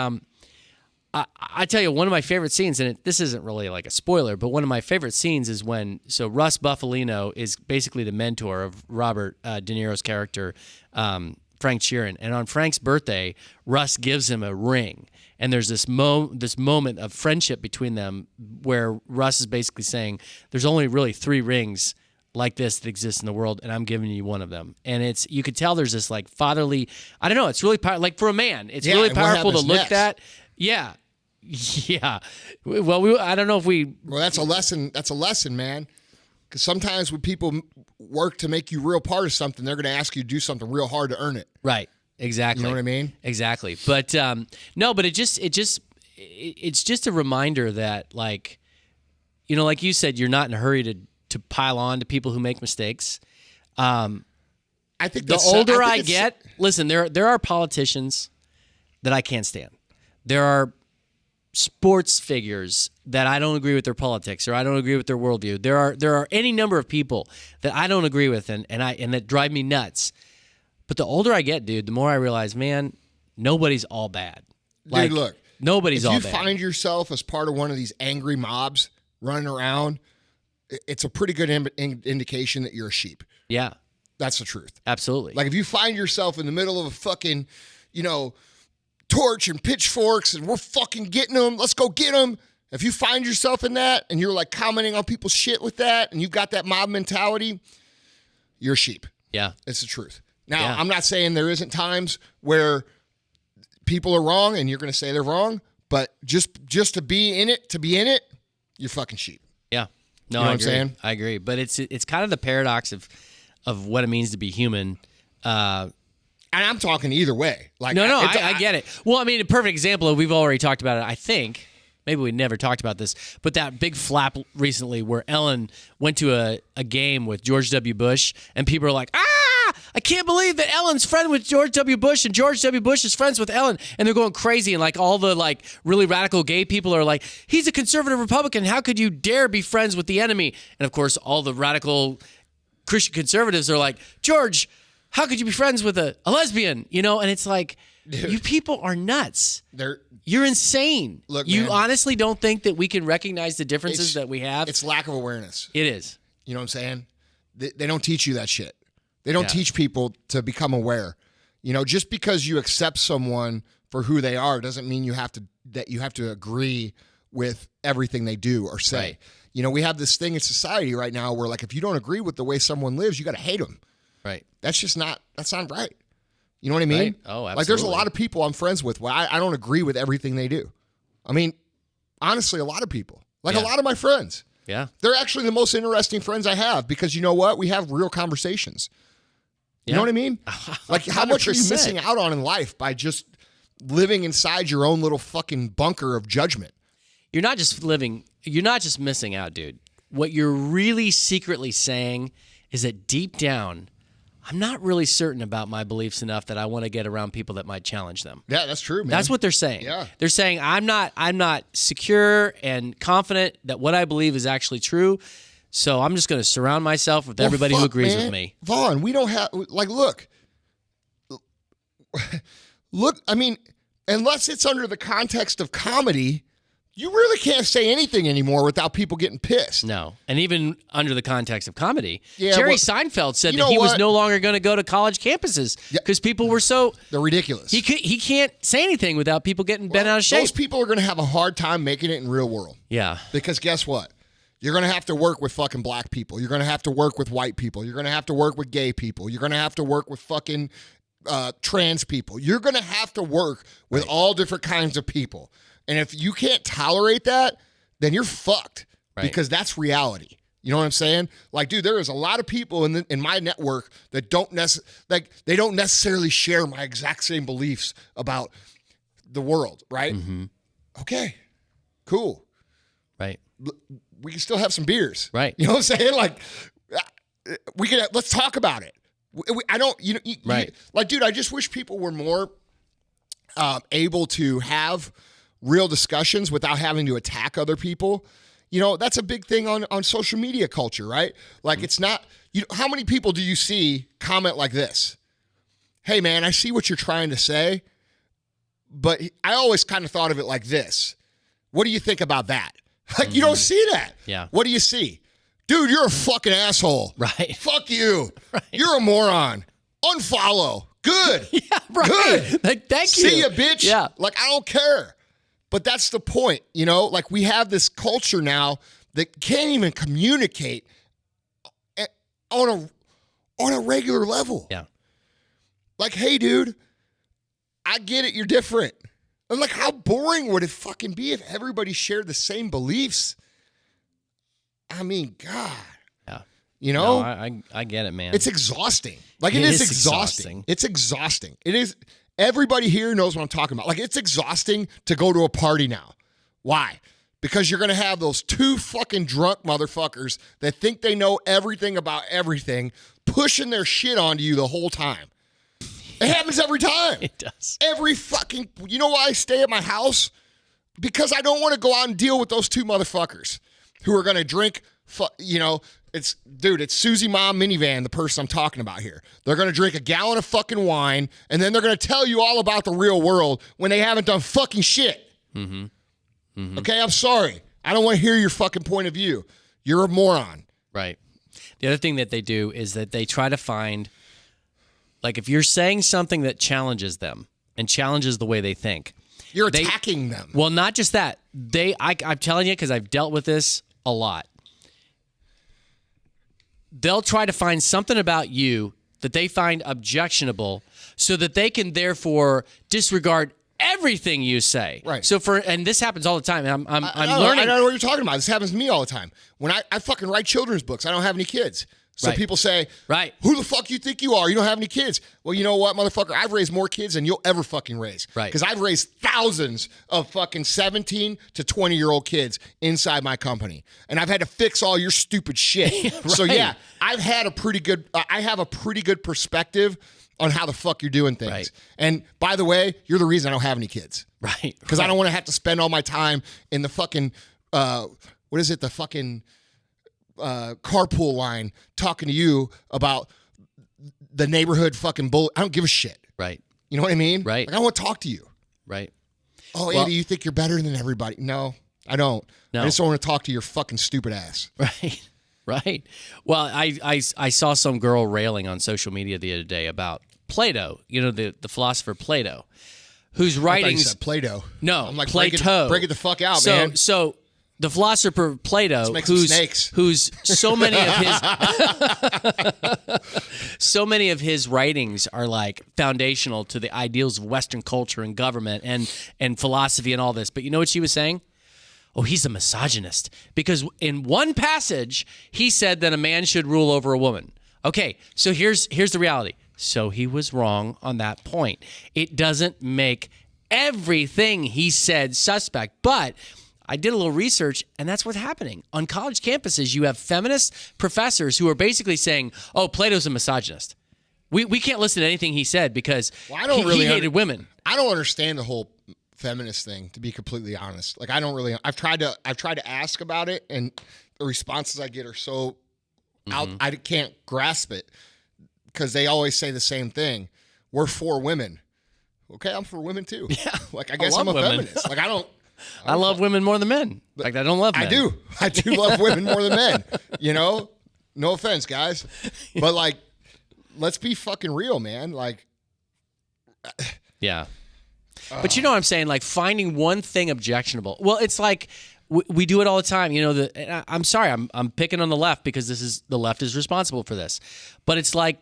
I tell you, one of my favorite scenes, and this isn't really like a spoiler, but one of my favorite scenes is when Russ Bufalino is basically the mentor of Robert De Niro's character, Frank Sheeran, and on Frank's birthday, Russ gives him a ring, and there's this moment of friendship between them where Russ is basically saying, "There's only really 3 rings like this that exist in the world, and I'm giving you one of them." And you could tell there's this like fatherly, I don't know, it's really like for a man, it's really powerful to look at. Yeah. Yeah. Well, I don't know if we. Well, that's a lesson. That's a lesson, man. Because sometimes when people work to make you real part of something, they're going to ask you to do something real hard to earn it. Right. Exactly. You know what I mean? Exactly. But no, but it's just a reminder that, like, you know, like you said, you're not in a hurry to pile on to people who make mistakes. I think the older I get, listen, there are politicians that I can't stand. There are sports figures that I don't agree with their politics, or I don't agree with their worldview. There are any number of people that I don't agree with and that drive me nuts. But the older I get, dude, the more I realize, man, nobody's all bad. Like, dude, look, nobody's all bad. If you find yourself as part of one of these angry mobs running around, it's a pretty good indication that you're a sheep. Yeah. That's the truth. Absolutely. Like if you find yourself in the middle of a fucking, torch and pitchforks and we're fucking getting them, let's go get them. If you find yourself in that and you're like commenting on people's shit with that and you've got that mob mentality, you're a sheep. Yeah. It's the truth. Now, I'm not saying there isn't times where people are wrong and you're going to say they're wrong, but just to be in it, you're fucking sheep. Yeah. No, you know I what agree. I'm saying? I agree. But it's kind of the paradox of what it means to be human. And I'm talking either way. Like, no, I get it. Well, I mean, a perfect example, we've already talked about it, I think. Maybe we never talked about this, but that big flap recently where Ellen went to a game with George W. Bush, and people are like, I can't believe that Ellen's friend with George W. Bush, and George W. Bush is friends with Ellen, and they're going crazy, and like all the like really radical gay people are like, he's a conservative Republican, how could you dare be friends with the enemy? And of course, all the radical Christian conservatives are like, George, how could you be friends with a lesbian? And it's like, dude, you people are nuts. You're insane. Look, you man, honestly don't think that we can recognize the differences that we have? It's lack of awareness. It is. You know what I'm saying? They don't teach you that shit. They don't teach people to become aware. Just because you accept someone for who they are doesn't mean you have to agree with everything they do or say. Right. We have this thing in society right now where like if you don't agree with the way someone lives, you got to hate them. Right. That's not right. You know what I mean? Right. Oh, absolutely. Like there's a lot of people I'm friends with where I don't agree with everything they do. I mean, honestly, a lot of people. Like a lot of my friends. Yeah. They're actually the most interesting friends I have because you know what? We have real conversations. You know what I mean? Like how much are you missing out on in life by just living inside your own little fucking bunker of judgment? You're not just missing out, dude. What you're really secretly saying is that deep down, I'm not really certain about my beliefs enough that I want to get around people that might challenge them. Yeah, that's true, man. That's what they're saying. Yeah. They're saying I'm not secure and confident that what I believe is actually true. So I'm just going to surround myself with everybody who agrees with me. Vaughn, we don't have look, I mean, unless it's under the context of comedy, you really can't say anything anymore without people getting pissed. No. And even under the context of comedy, yeah, Jerry Seinfeld said that he was no longer going to go to college campuses because people were they're ridiculous. He can't say anything without people getting bent out of shape. Those people are going to have a hard time making it in real world. Yeah. Because guess what? You're going to have to work with fucking black people. You're going to have to work with white people. You're going to have to work with gay people. You're going to have to work with fucking trans people. You're going to have to work with all different kinds of people. And if you can't tolerate that, then you're fucked because that's reality. You know what I'm saying? Like, dude, there is a lot of people in my network that don't necessarily share my exact same beliefs about the world, right? Mm-hmm. Okay, cool. Right. We can still have some beers. Right. You know what I'm saying? Like, let's talk about it. Right. Like, dude, I just wish people were more able to have real discussions without having to attack other people. That's a big thing on social media culture, right? Like it's not, how many people do you see comment like this? Hey man, I see what you're trying to say, but I always kind of thought of it like this. What do you think about that? Like you don't see that. Yeah. What do you see? Dude, you're a fucking asshole. Right. Fuck you. Right. You're a moron. Unfollow. Good. Yeah, right. Good. Like, thank you. See ya, bitch. Yeah. Like, I don't care. But that's the point, you know? Like, we have this culture now that can't even communicate on a regular level. Yeah. Like, hey, dude, I get it. You're different. And like, how boring would it fucking be if everybody shared the same beliefs? I mean, God. Yeah. You know? No, I get it, man. It's exhausting. Like, it is is exhausting. It's exhausting. It is. Everybody here knows what I'm talking about. Like, it's exhausting to go to a party now. Why? Because you're going to have those two fucking drunk motherfuckers that think they know everything about everything pushing their shit onto you the whole time. It happens every time. It does. Every fucking, you know why I stay at my house? Because I don't want to go out and deal with those two motherfuckers who are going to drink, you know, it's Susie Mom Minivan, the person I'm talking about here. They're going to drink a gallon of fucking wine, and then they're going to tell you all about the real world when they haven't done fucking shit. Mm-hmm. Mm-hmm. Okay, I'm sorry. I don't want to hear your fucking point of view. You're a moron. Right. The other thing that they do is that they try to find, like, if you're saying something that challenges them and challenges the way they think. You're attacking them. Well, not just that. I'm telling you, because I've dealt with this a lot. They'll try to find something about you that they find objectionable so that they can therefore disregard everything you say. Right. So and this happens all the time. I'm learning. I don't know what you're talking about. This happens to me all the time. When I fucking write children's books, I don't have any kids. So Right. people say, Right. Who the fuck you think you are? You don't have any kids. Well, you know what, motherfucker? I've raised more kids than you'll ever fucking raise. Right. Because I've raised thousands of fucking 17 to 20-year-old kids inside my company. And I've had to fix all your stupid shit. Right. So yeah, I have a pretty good perspective on how the fuck you're doing things. Right. And by the way, you're the reason I don't have any kids. Right. Because I don't want to have to spend all my time in the fucking, the fucking carpool line talking to you about the neighborhood fucking bull. I don't give a shit. Right. You know what I mean? Right. Like, I want to talk to you. Right. Oh, Andy, you think you're better than everybody? No, I don't. No. I just don't want to talk to your fucking stupid ass. Right. Right. Well, I saw some girl railing on social media the other day about Plato, you know, the philosopher Plato, whose I writings. thought you said Play-Doh. No, I'm like, Plato. break it the fuck out, man. So the philosopher Plato, make some snakes. who's so many of his writings are like foundational to the ideals of Western culture and government and philosophy and all this. But you know what she was saying? Oh, he's a misogynist because in one passage he said that a man should rule over a woman. Okay, so here's the reality. So he was wrong on that point. It doesn't make everything he said suspect, but I did a little research, and that's what's happening. On college campuses, you have feminist professors who are basically saying, oh, Plato's a misogynist. We can't listen to anything he said because he hated women. I don't understand the whole feminist thing, to be completely honest. Like, I don't really. I've tried to ask about it, and the responses I get are so out. I can't grasp it because they always say the same thing. We're for women. Okay, I'm for women too. Yeah, like I guess I'm a feminist. Like I love women more than men. In fact, I don't love men. I do love women more than men. You know, no offense, guys, but like, let's be fucking real, man. Like, yeah. But you know what I'm saying? Like finding one thing objectionable. Well, it's like we do it all the time. You know, I'm sorry, I'm picking on the left because the left is responsible for this. But it's like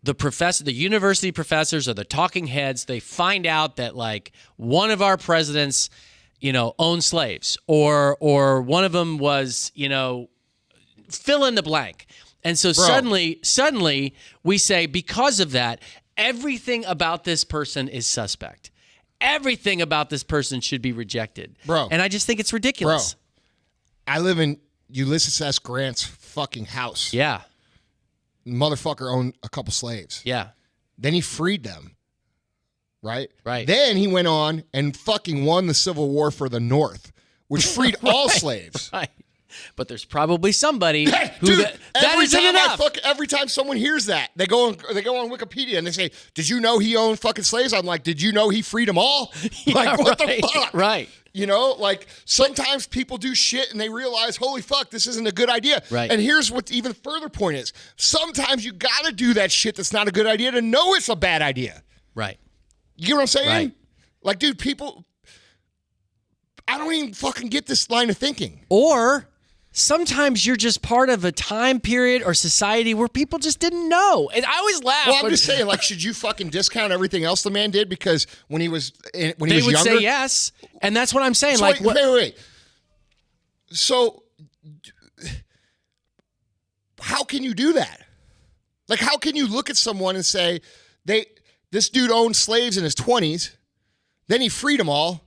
the university professors or the talking heads, they find out that like one of our presidents, you know, owned slaves or one of them was, you know, fill in the blank. And so suddenly we say because of that, everything about this person is suspect. Everything about this person should be rejected. Bro. And I just think it's ridiculous. Bro, I live in Ulysses S. Grant's fucking house. Yeah. Motherfucker owned a couple slaves. Yeah. Then he freed them. Right? Right. Then he went on and fucking won the Civil War for the North, which freed all slaves. Right. But there's probably somebody who Dude, that isn't enough. Every time someone hears that, they go on Wikipedia and they say, "Did you know he owned fucking slaves?" I'm like, "Did you know he freed them all?" Like, what the fuck? Right. You know, like sometimes people do shit and they realize, holy fuck, this isn't a good idea. Right. And here's what the even further point is. Sometimes you got to do that shit that's not a good idea to know it's a bad idea. Right. You get what I'm saying? Right. Like, dude, people, I don't even fucking get this line of thinking. Or sometimes you're just part of a time period or society where people just didn't know. And I always laugh. Well, I'm just saying, like, should you fucking discount everything else the man did because when he was they younger? would say yes. And that's what I'm saying. So like, wait. So how can you do that? Like, how can you look at someone and say, this dude owned slaves in his 20s, then he freed them all,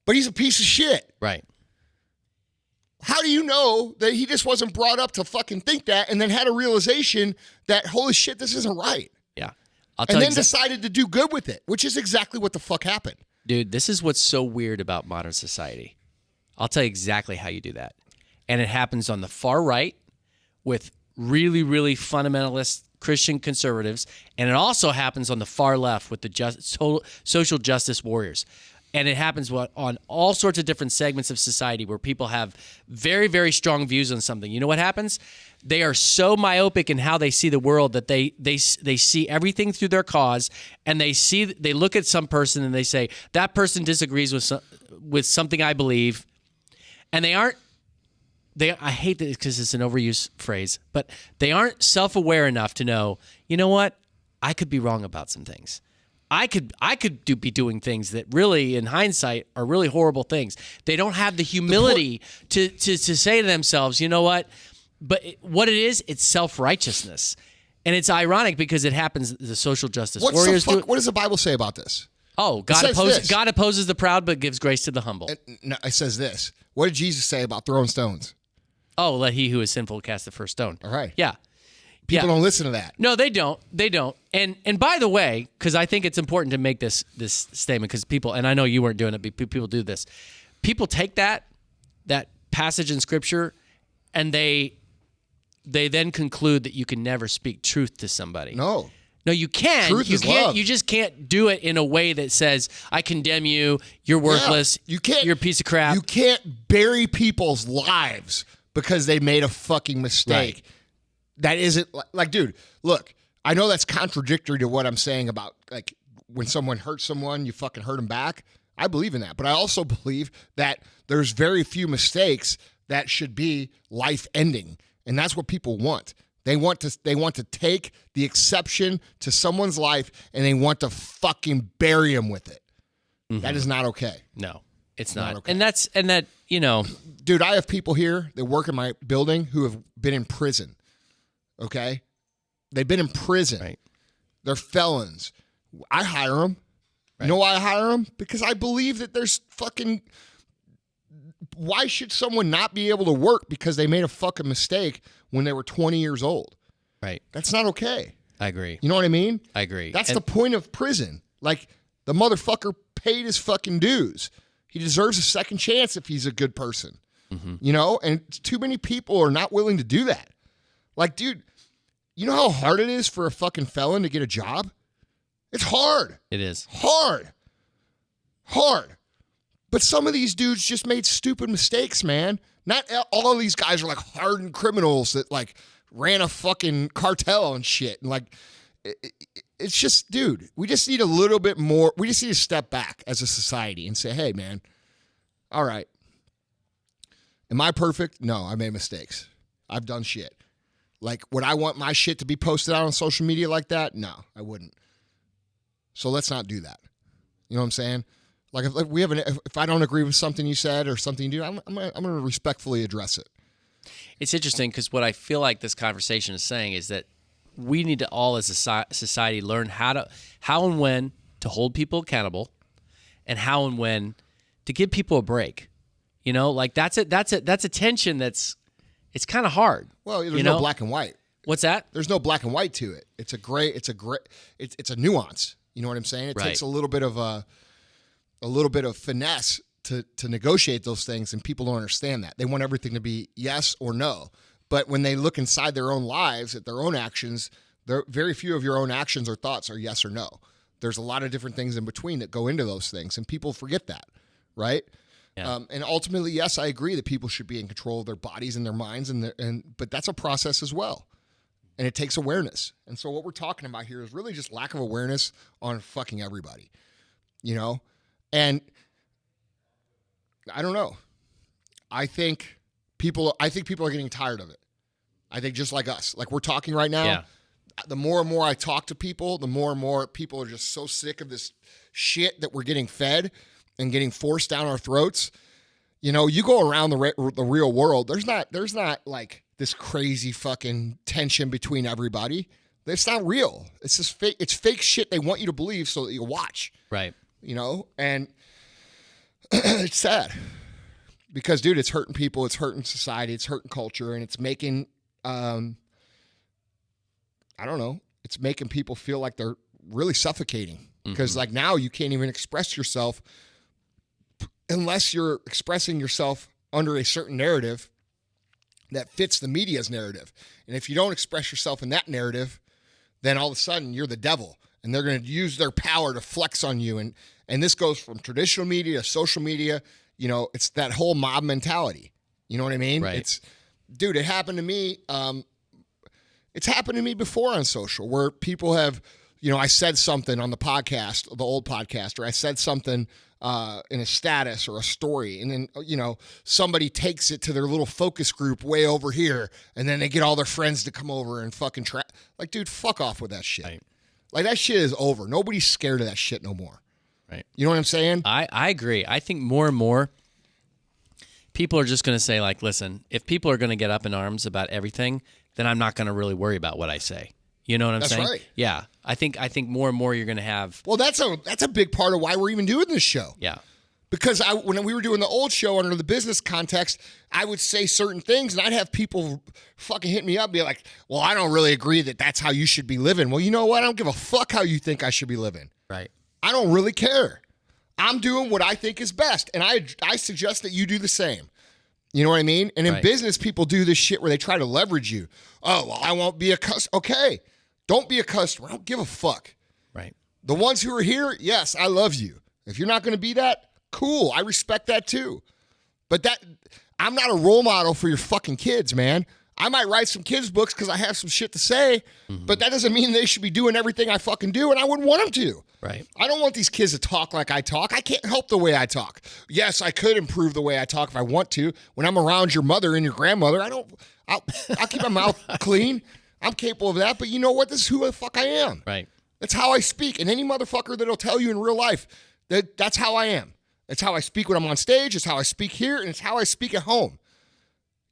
but he's a piece of shit. Right. How do you know that he just wasn't brought up to fucking think that and then had a realization that, holy shit, this isn't right? Yeah. And then decided to do good with it, which is exactly what the fuck happened. Dude, this is what's so weird about modern society. I'll tell you exactly how you do that. And it happens on the far right with really, really fundamentalist Christian conservatives. And it also happens on the far left with the social justice warriors. And it happens on all sorts of different segments of society where people have very, very strong views on something. You know what happens? They are so myopic in how they see the world that they see everything through their cause, and they look at some person and they say, that person disagrees with something I believe, and I hate this because it's an overused phrase, but they aren't self-aware enough to know, you know what? I could be wrong about some things. I could be doing things that really, in hindsight, are really horrible things. They don't have the humility to say to themselves, you know what? But what it is, it's self-righteousness. And it's ironic because it happens, the social justice warriors do it. What does the Bible say about this? Oh, God opposes the proud but gives grace to the humble. No, it says this. What did Jesus say about throwing stones? Oh, let he who is sinful cast the first stone. All right. Yeah. People don't listen to that. No, they don't. They don't. And by the way, because I think it's important to make this statement, because people, and I know you weren't doing it, but people do this. People take that passage in Scripture, and they then conclude that you can never speak truth to somebody. No, you can. Truth is can't. love. You just can't do it in a way that says, "I condemn you. You're worthless. Yeah, you can't. You're a piece of crap." You can't bury people's lives because they made a fucking mistake. Right. That isn't like, dude, look, I know that's contradictory to what I'm saying about, like, when someone hurts someone, you fucking hurt them back. I believe in that. But I also believe that there's very few mistakes that should be life-ending. And that's what people want. They want to take the exception to someone's life and they want to fucking bury them with it. Mm-hmm. That is not okay. No, it's not. Okay. And that, you know. Dude, I have people here that work in my building who have been in prison. Okay? They've been in prison. Right. They're felons. I hire them. Right. You know why I hire them? Because I believe that there's fucking... Why should someone not be able to work because they made a fucking mistake when they were 20 years old? Right. That's not okay. I agree. You know what I mean? I agree. That's the point of prison. Like, the motherfucker paid his fucking dues. He deserves a second chance if he's a good person. Mm-hmm. You know? And too many people are not willing to do that. Like, dude... You know how hard it is for a fucking felon to get a job? It's hard. It is. Hard. But some of these dudes just made stupid mistakes, man. Not all of these guys are like hardened criminals that like ran a fucking cartel and shit. And like, it's just, dude, we just need a little bit more. We just need to step back as a society and say, hey, man, all right. Am I perfect? No, I made mistakes. I've done shit. Like, would I want my shit to be posted out on social media like that? No, I wouldn't. So let's not do that. You know what I'm saying? Like, if I don't agree with something you said or something you do, I'm going to respectfully address it. It's interesting because what I feel like this conversation is saying is that we need to all, as a society, learn how and when to hold people accountable, and how and when to give people a break. You know, like that's a tension it's kind of hard. Well, there's no black and white. What's that? There's no black and white to it. It's a nuance. You know what I'm saying? It takes a little bit of finesse to negotiate those things, and people don't understand that. They want everything to be yes or no. But when they look inside their own lives, at their own actions, very few of your own actions or thoughts are yes or no. There's a lot of different things in between that go into those things, and people forget that, right? Yeah. And ultimately, yes, I agree that people should be in control of their bodies and their minds, but that's a process as well. And it takes awareness. And so what we're talking about here is really just lack of awareness on fucking everybody, And I don't know. I think people are getting tired of it. I think just like us, like we're talking right now. Yeah. The more and more I talk to people, the more and more people are just so sick of this shit that we're getting fed and getting forced down our throats. You go around the real world. There's not like this crazy fucking tension between everybody. It's not real. It's just fake. It's fake shit they want you to believe so that you watch. Right. And it's sad because, dude, it's hurting people. It's hurting society. It's hurting culture, and it's making, I don't know, it's making people feel like they're really suffocating because like now you can't even express yourself unless you're expressing yourself under a certain narrative that fits the media's narrative. And if you don't express yourself in that narrative, then all of a sudden you're the devil, and they're going to use their power to flex on you. And this goes from traditional media to social media. It's that whole mob mentality. You know what I mean? Right. Dude, it happened to me. It's happened to me before on social where people have, I said something on the podcast, the old podcast, or I said something in a status or a story. And then, somebody takes it to their little focus group way over here. And then they get all their friends to come over and fucking like, dude, fuck off with that shit. Right. Like that shit is over. Nobody's scared of that shit no more. Right. You know what I'm saying? I agree. I think more and more people are just going to say, like, listen, if people are going to get up in arms about everything, then I'm not going to really worry about what I say. You know what I'm saying? That's right. Yeah. I think more and more you're going to have. Well, that's a big part of why we're even doing this show. Yeah. Because when we were doing the old show under the business context, I would say certain things, and I'd have people fucking hit me up and be like, well, I don't really agree that that's how you should be living. Well, you know what? I don't give a fuck how you think I should be living. Right. I don't really care. I'm doing what I think is best, and I suggest that you do the same. You know what I mean? And in business, people do this shit where they try to leverage you. Oh, well, I won't be a customer. Okay, don't be a customer. I don't give a fuck. Right. The ones who are here, yes, I love you. If you're not going to be that, cool. I respect that too. But I'm not a role model for your fucking kids, man. I might write some kids' books because I have some shit to say, but that doesn't mean they should be doing everything I fucking do, and I wouldn't want them to. Right. I don't want these kids to talk like I talk. I can't help the way I talk. Yes, I could improve the way I talk if I want to. When I'm around your mother and your grandmother, I'll keep my mouth clean. I'm capable of that, but you know what? This is who the fuck I am. Right. That's how I speak. And any motherfucker that'll tell you in real life that's how I am. It's how I speak when I'm on stage. It's how I speak here, and it's how I speak at home.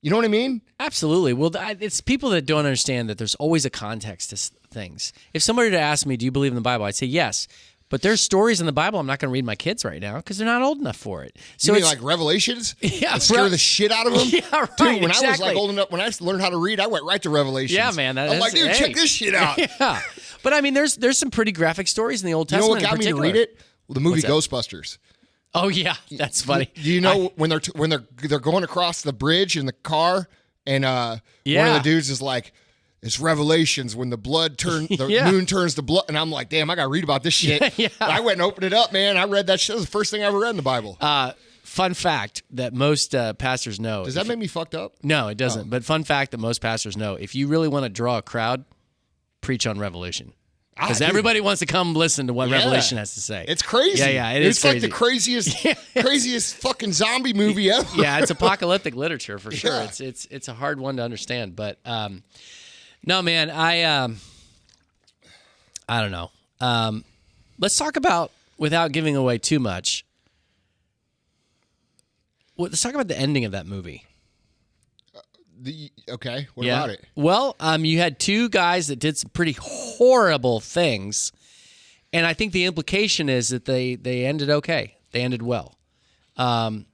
You know what I mean? Absolutely. Well, it's people that don't understand that there's always a context to things. If somebody were to ask me, do you believe in the Bible? I'd say yes. But there's stories in the Bible I'm not going to read my kids right now because they're not old enough for it. So you mean like Revelations? Yeah, that scare the shit out of them? Yeah, right. Dude, when exactly. I was like old enough, when I learned how to read, I went right to Revelations. Yeah, man. I'm like, dude, check this shit out. Yeah. But I mean, there's some pretty graphic stories in the Old Testament. You know what got me to read it? Well, the movie Ghostbusters. Oh yeah, that's funny. Do you know when they're going across the bridge in the car, and one of the dudes is like, "It's Revelations when the moon turns to blood," and I'm like, "Damn, I got to read about this shit." Yeah. I went and opened it up, man. I read that shit. It was the first thing I ever read in the Bible. Fun fact that most pastors know. Does that make me fucked up? No, it doesn't. But fun fact that most pastors know: if you really want to draw a crowd, preach on Revelation. Because everybody wants to come listen to what Revelation has to say. It's crazy. Yeah, it's crazy. Like the craziest fucking zombie movie ever. Yeah, it's apocalyptic literature for sure. Yeah. It's a hard one to understand. But no, man, I don't know. Let's talk about, without giving away too much, let's talk about the ending of that movie. Okay, what about it? Well, you had two guys that did some pretty horrible things, and I think the implication is that they ended okay. They ended well. Kind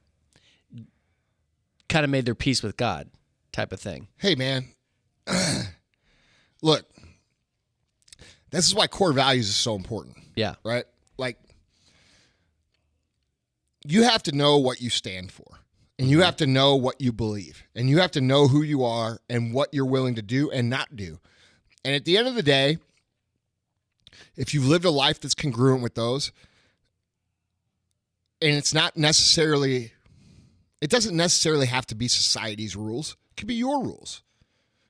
of made their peace with God type of thing. Hey, man. Look, this is why core values is so important. Yeah. Right? Like, you have to know what you stand for, and you have to know what you believe, and you have to know who you are and what you're willing to do and not do. And at the end of the day, if you've lived a life that's congruent with those, and it doesn't necessarily have to be society's rules. It could be your rules.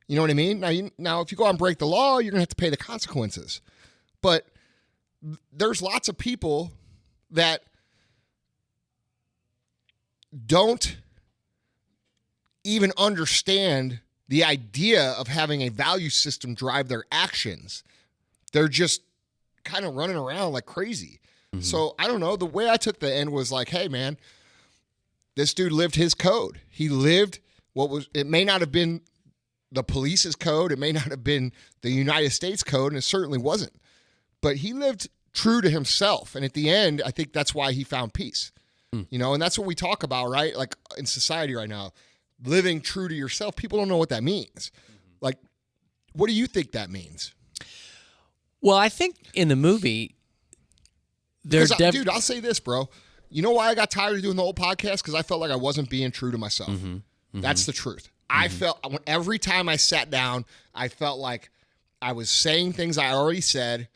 You know what I mean? Now, if you go out and break the law, you're going to have to pay the consequences. But there's lots of people that don't even understand the idea of having a value system drive their actions. They're just kind of running around like crazy. Mm-hmm. So I don't know. The way I took the end was like, hey, man, this dude lived his code. He lived it may not have been the police's code. It may not have been the United States code, and it certainly wasn't. But he lived true to himself. And at the end, I think that's why he found peace. You know, and that's what we talk about, right? Like in society right now, living true to yourself. People don't know what that means. Like, what do you think that means? Well, I think in the movie, dude, I'll say this, bro. You know why I got tired of doing the old podcast? Because I felt like I wasn't being true to myself. Mm-hmm. Mm-hmm. That's the truth. I felt every time I sat down, I felt like I was saying things I already said.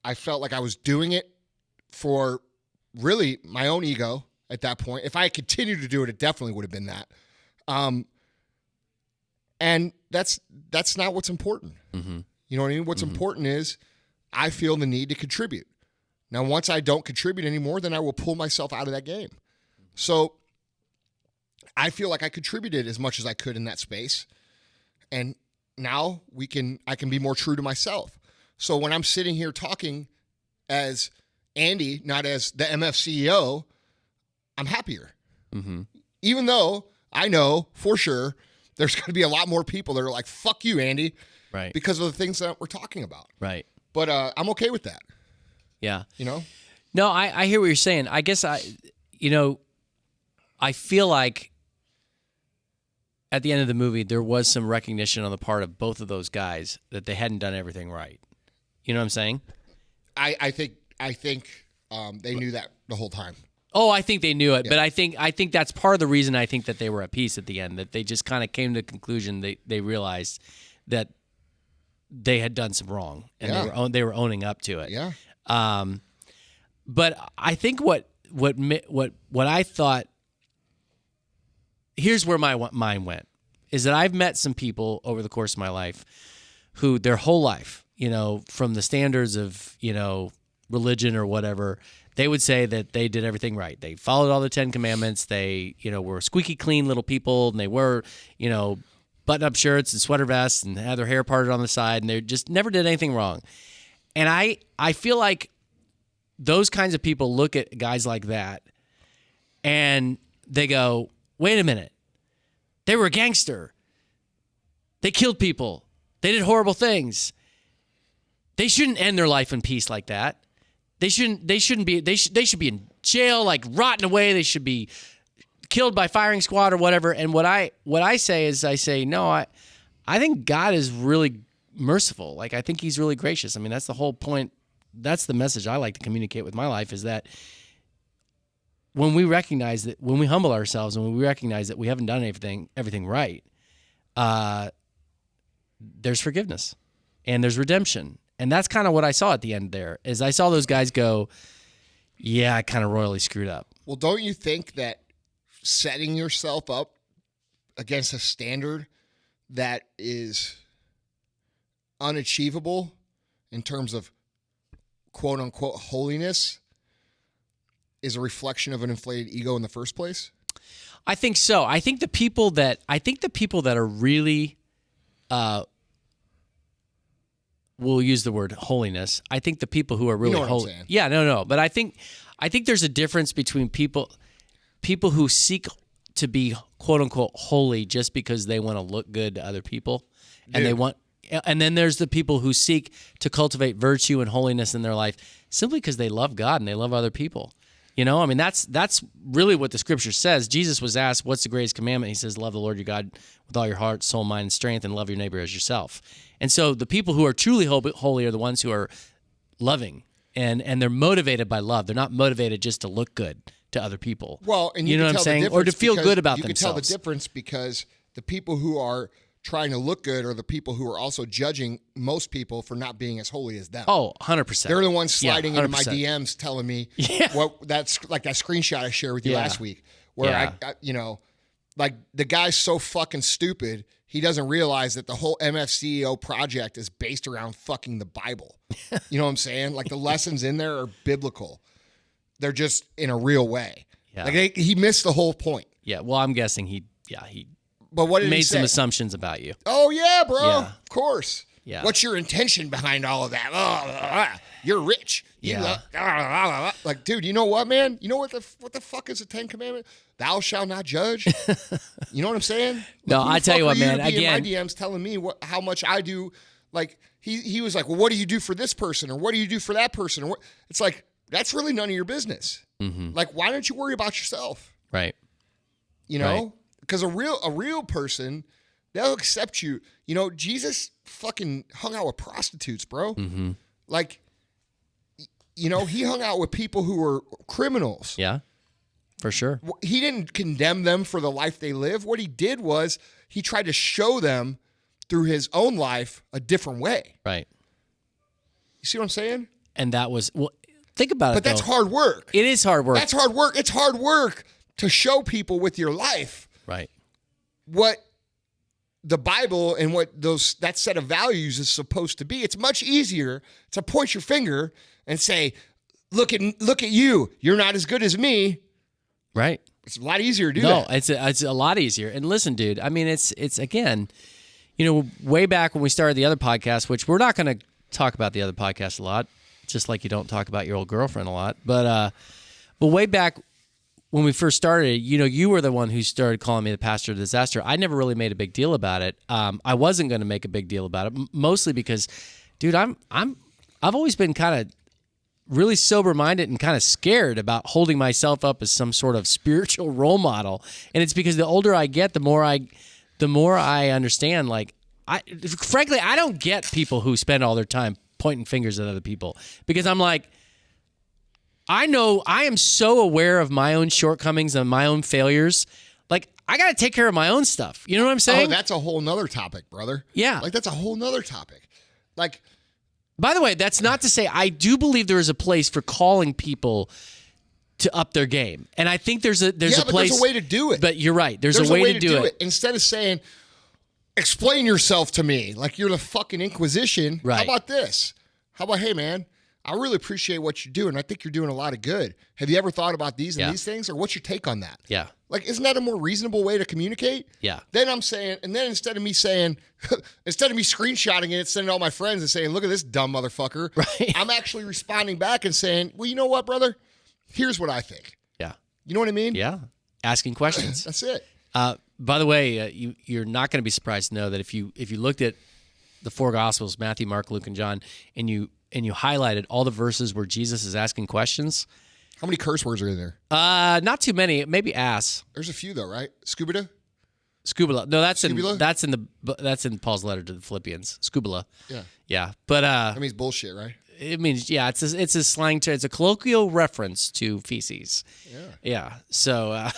I felt like I was doing it for really my own ego at that point. If I had continued to do it, it definitely would have been that. And that's not what's important. Mm-hmm. You know what I mean? What's important is I feel the need to contribute. Now, once I don't contribute anymore, then I will pull myself out of that game. So I feel like I contributed as much as I could in that space. And now I can be more true to myself. So when I'm sitting here talking as Andy, not as the MFCEO, I'm happier. Mm-hmm. Even though I know for sure there's going to be a lot more people that are like, fuck you, Andy. Right. Because of the things that we're talking about. Right. But I'm okay with that. Yeah. You know? No, I hear what you're saying. I guess I feel like at the end of the movie, there was some recognition on the part of both of those guys that they hadn't done everything right. You know what I'm saying? I think they knew that the whole time. Oh, I think they knew it, but I think that's part of the reason I think that they were at peace at the end, that they just kind of came to the conclusion they realized that they had done some wrong and they were owning up to it. Yeah. But I think what I thought, here's where my mind went, is that I've met some people over the course of my life who their whole life, from the standards of, religion or whatever, they would say that they did everything right. They followed all the 10 commandments. They, were squeaky clean little people, and they were, button-up shirts and sweater vests and had their hair parted on the side, and they just never did anything wrong. And I feel like those kinds of people look at guys like that, and they go, wait a minute. They were a gangster. They killed people. They did horrible things. They shouldn't end their life in peace like that. They should be in jail, like rotting away. They should be killed by firing squad or whatever. And what I say is, no, I think God is really merciful. Like, I think he's really gracious. I mean, that's the whole point. That's the message I like to communicate with my life, is that when we recognize that, when we humble ourselves and when we recognize that we haven't done everything right, there's forgiveness and there's redemption. And that's kind of what I saw at the end there, is I saw those guys go, yeah, I kind of royally screwed up. Well, don't you think that setting yourself up against a standard that is unachievable in terms of quote unquote holiness is a reflection of an inflated ego in the first place? I think so. I think the people that are really, we'll use the word holiness. I think the people who are really holy. Yeah, no. But I think there's a difference between people who seek to be quote unquote holy just because they want to look good to other people, and then there's the people who seek to cultivate virtue and holiness in their life simply because they love God and they love other people. I mean, that's really what the scripture says. Jesus was asked, what's the greatest commandment? He says, love the Lord your God with all your heart, soul, mind, and strength, and love your neighbor as yourself. And so the people who are truly holy are the ones who are loving, and they're motivated by love. They're not motivated just to look good to other people. Well, and you know what I'm saying? Or to feel good about themselves. You can tell the difference because the people who are trying to look good are the people who are also judging most people for not being as holy as them. Oh, 100%. They're the ones sliding into my 100%. DMs telling me what that's like that screenshot I shared with you last week where I you know, like the guy's so fucking stupid, he doesn't realize that the whole MFCEO project is based around fucking the Bible. You know what I'm saying? Like the lessons in there are biblical. They're just in a real way. Yeah. Like he missed the whole point. Yeah. Well, I'm guessing he But what did made he say? some assumptions about you. Oh yeah, bro. Yeah. Of course. Yeah. What's your intention behind all of that? Oh, you're rich. Like, dude, you know what, man? You know what the fuck is the 10 Commandment? Thou shalt not judge. You know what I'm saying? No, Like, I tell you what, man. Again, my DMs telling me how much I do. Like he was like, well, what do you do for this person, or what do you do for that person? Or what? It's like that's really none of your business. Mm-hmm. Like, why don't you worry about yourself? Right. You know, because a real person, they'll accept you. You know, Jesus fucking hung out with prostitutes, bro. Mm-hmm. Like, you know, he hung out with people who were criminals. Yeah, for sure. He didn't condemn them for the life they live. What he did was he tried to show them through his own life a different way. Right. You see what I'm saying? And that was, well, think about it, But that's hard work. It is hard work. That's hard work. It's hard work to show people with your life right. what the Bible and what that set of values is supposed to be. It's much easier to point your finger and say, look at you. You're not as good as me. Right. It's a lot easier to do that. No, it's a lot easier. And listen, dude, I mean, it's again, you know, way back when we started the other podcast, which we're not going to talk about the other podcast a lot, just like you don't talk about your old girlfriend a lot. But way back when we first started, you know, you were the one who started calling me the pastor of disaster. I never really made a big deal about it. I wasn't going to make a big deal about it, mostly because, dude, I've always been kind of really sober-minded and kind of scared about holding myself up as some sort of spiritual role model. And it's because the older I get, the more I understand. Like, frankly, I don't get people who spend all their time pointing fingers at other people, because I'm like, I know I am so aware of my own shortcomings and my own failures. Like, I got to take care of my own stuff. You know what I'm saying? Oh, that's a whole nother topic, brother. Yeah. Like, that's a whole nother topic. Like, by the way, that's not to say I do believe there is a place for calling people to up their game. And I think there's a place. There's a way to do it. But you're right. There's a way to do it. Instead of saying, explain yourself to me like you're the fucking Inquisition. Right. How about this? How about, hey, man, I really appreciate what you're doing. I think you're doing a lot of good. Have you ever thought about these and these things? Or what's your take on that? Yeah. Like, isn't that a more reasonable way to communicate? Yeah. Then I'm saying, and then instead of me saying, instead of me screenshotting it, sending all my friends and saying, look at this dumb motherfucker. Right. I'm actually responding back and saying, well, you know what, brother? Here's what I think. Yeah. You know what I mean? Yeah. Asking questions. That's it. By the way, you're not going to be surprised to know that if you looked at the four Gospels, Matthew, Mark, Luke, and John, and you highlighted all the verses where Jesus is asking questions. How many curse words are in there? Not too many. Maybe ass. There's a few though, right? Scubida? Scubula. No, that's Scubula? that's in Paul's letter to the Philippians. Scubula. Yeah. Yeah. But that means bullshit, right? it means it's a slang term. It's a colloquial reference to feces. Yeah. Yeah. So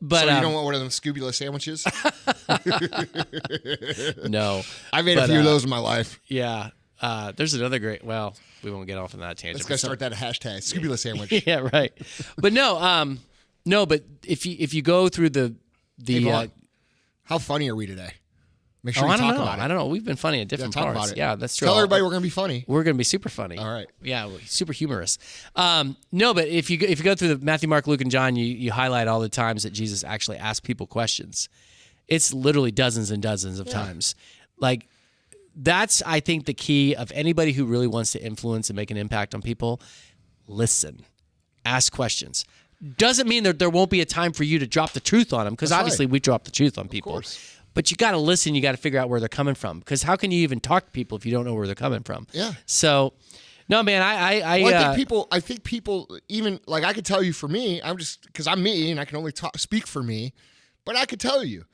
but so you don't want one of them Scubula sandwiches? No. I made a few of those in my life. Yeah. There's another great. Well, we won't get off on that tangent. Let's go start that hashtag Scubula sandwich. Yeah, right. But no. But if you go through the hey, Vaughn, how funny are we today? Make sure you I don't talk know. about it. I don't know. We've been funny at different talk parts. about it. Yeah, that's true. Tell everybody we're going to be funny. We're going to be super funny. All right. Yeah, super humorous. No, but if you go through the Matthew, Mark, Luke, and John, you highlight all the times that Jesus actually asked people questions. It's literally dozens and dozens of times. Like, that's, I think, the key of anybody who really wants to influence and make an impact on people. Listen. Ask questions. Doesn't mean that there won't be a time for you to drop the truth on them, because obviously we drop the truth on people. Of course. But you got to listen. You got to figure out where they're coming from, because how can you even talk to people if you don't know where they're coming from? Yeah. So, no, man, I think people even, like, I could tell you for me, I'm just, because I'm me and I can only speak for me, but I could tell you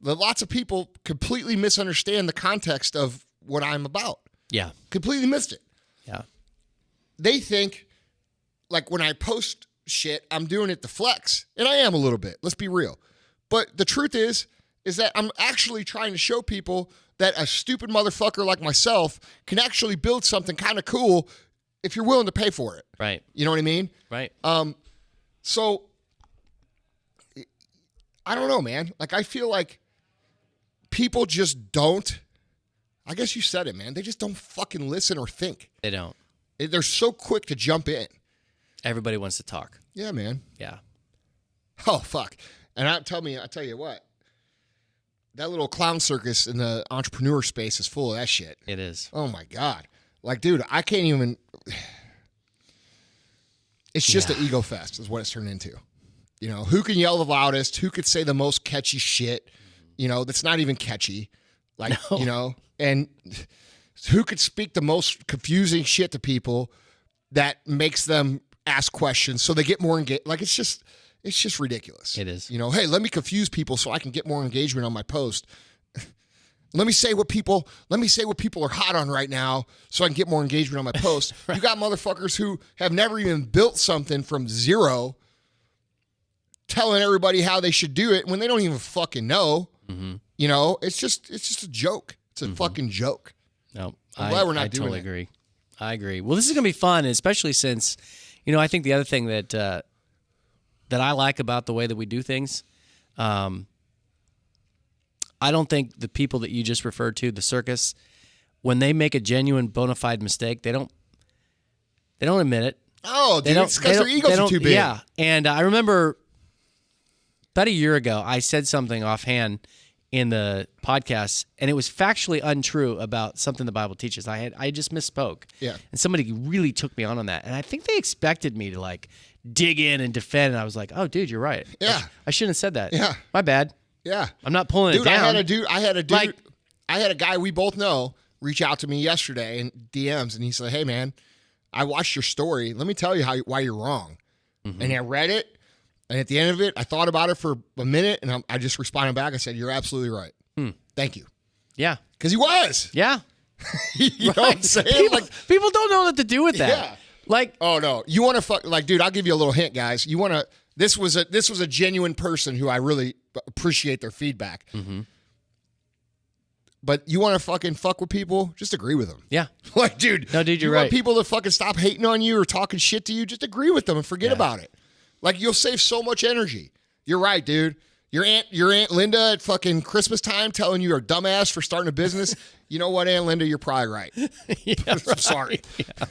that lots of people completely misunderstand the context of what I'm about. Yeah. Completely missed it. Yeah. They think, like, when I post shit, I'm doing it to flex. And I am a little bit. Let's be real. But the truth is that I'm actually trying to show people that a stupid motherfucker like myself can actually build something kind of cool if you're willing to pay for it. Right. You know what I mean? Right. So I don't know, man. Like, I feel like people just don't, I guess you said it, man. They just don't fucking listen or think. They don't. They're so quick to jump in. Everybody wants to talk. Yeah, man. Yeah. Oh, fuck. And I tell you what, that little clown circus in the entrepreneur space is full of that shit. It is. Oh, my God. Like, dude, I can't even, it's just an ego fest is what it's turned into. You know, who can yell the loudest? Who could say the most catchy shit? You know, that's not even catchy. Like, No. you know, and who could speak the most confusing shit to people that makes them ask questions so they get more engaged. Like, it's just ridiculous. It is. You know, hey, let me confuse people so I can get more engagement on my post. Let me say what people are hot on right now so I can get more engagement on my post. Right. You got motherfuckers who have never even built something from zero telling everybody how they should do it when they don't even fucking know. Mm-hmm. You know, it's just a joke. It's a fucking joke. No, I'm glad we're not doing totally it. agree. I agree. Well, this is going to be fun, especially since, you know, I think the other thing that that I like about the way that we do things, I don't think the people that you just referred to, the circus, when they make a genuine bona fide mistake, they don't admit it. Oh, dude, it's because their egos are too big. Yeah, and I remember about a year ago, I said something offhand in the podcast, and it was factually untrue about something the Bible teaches. I just misspoke. Yeah. And somebody really took me on that. And I think they expected me to like dig in and defend. And I was like, oh, dude, you're right. Yeah. I shouldn't have said that. Yeah. My bad. Yeah. I'm not pulling it down. I had a dude, Like- I had a guy we both know reach out to me yesterday in DMs, and he said, hey, man, I watched your story. Let me tell you why you're wrong. Mm-hmm. And I read it. And at the end of it, I thought about it for a minute, and I just responded back. I said, you're absolutely right. Thank you. Yeah. Because he was. Yeah. You know what I'm saying? People don't know what to do with that. Yeah. Like, oh, no. You want to fuck, like, dude, I'll give you a little hint, guys. You want to, this was a genuine person who I really appreciate their feedback. Mm-hmm. But you want to fucking fuck with people, just agree with them. yeah. Like, dude. No, dude, you're you right. want people to fucking stop hating on you or talking shit to you, just agree with them and forget about it. Like, you'll save so much energy. You're right, dude. Your Aunt Linda at fucking Christmas time telling you you're a dumbass for starting a business. You know what, Aunt Linda? You're probably right. Yeah, I'm sorry. Yeah.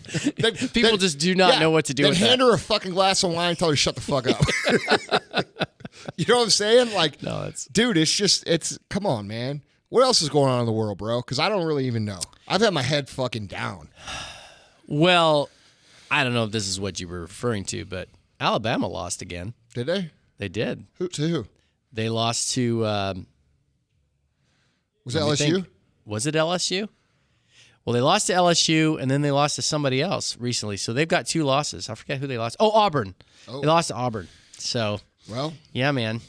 People just do not know what to do with hand that. her a fucking glass of wine and tell her to shut the fuck up. You know what I'm saying? Like, No, it's... dude, it's come on, man. What else is going on in the world, bro? Because I don't really even know. I've had my head fucking down. Well, I don't know if this is what you were referring to, but Alabama lost again. Did they? They did. Who to who? They lost to... Was it LSU? Was it LSU? Well, they lost to LSU, and then they lost to somebody else recently. So they've got 2 losses. I forget who they lost. Oh, Auburn. Oh. They lost to Auburn. So, Well, yeah, man.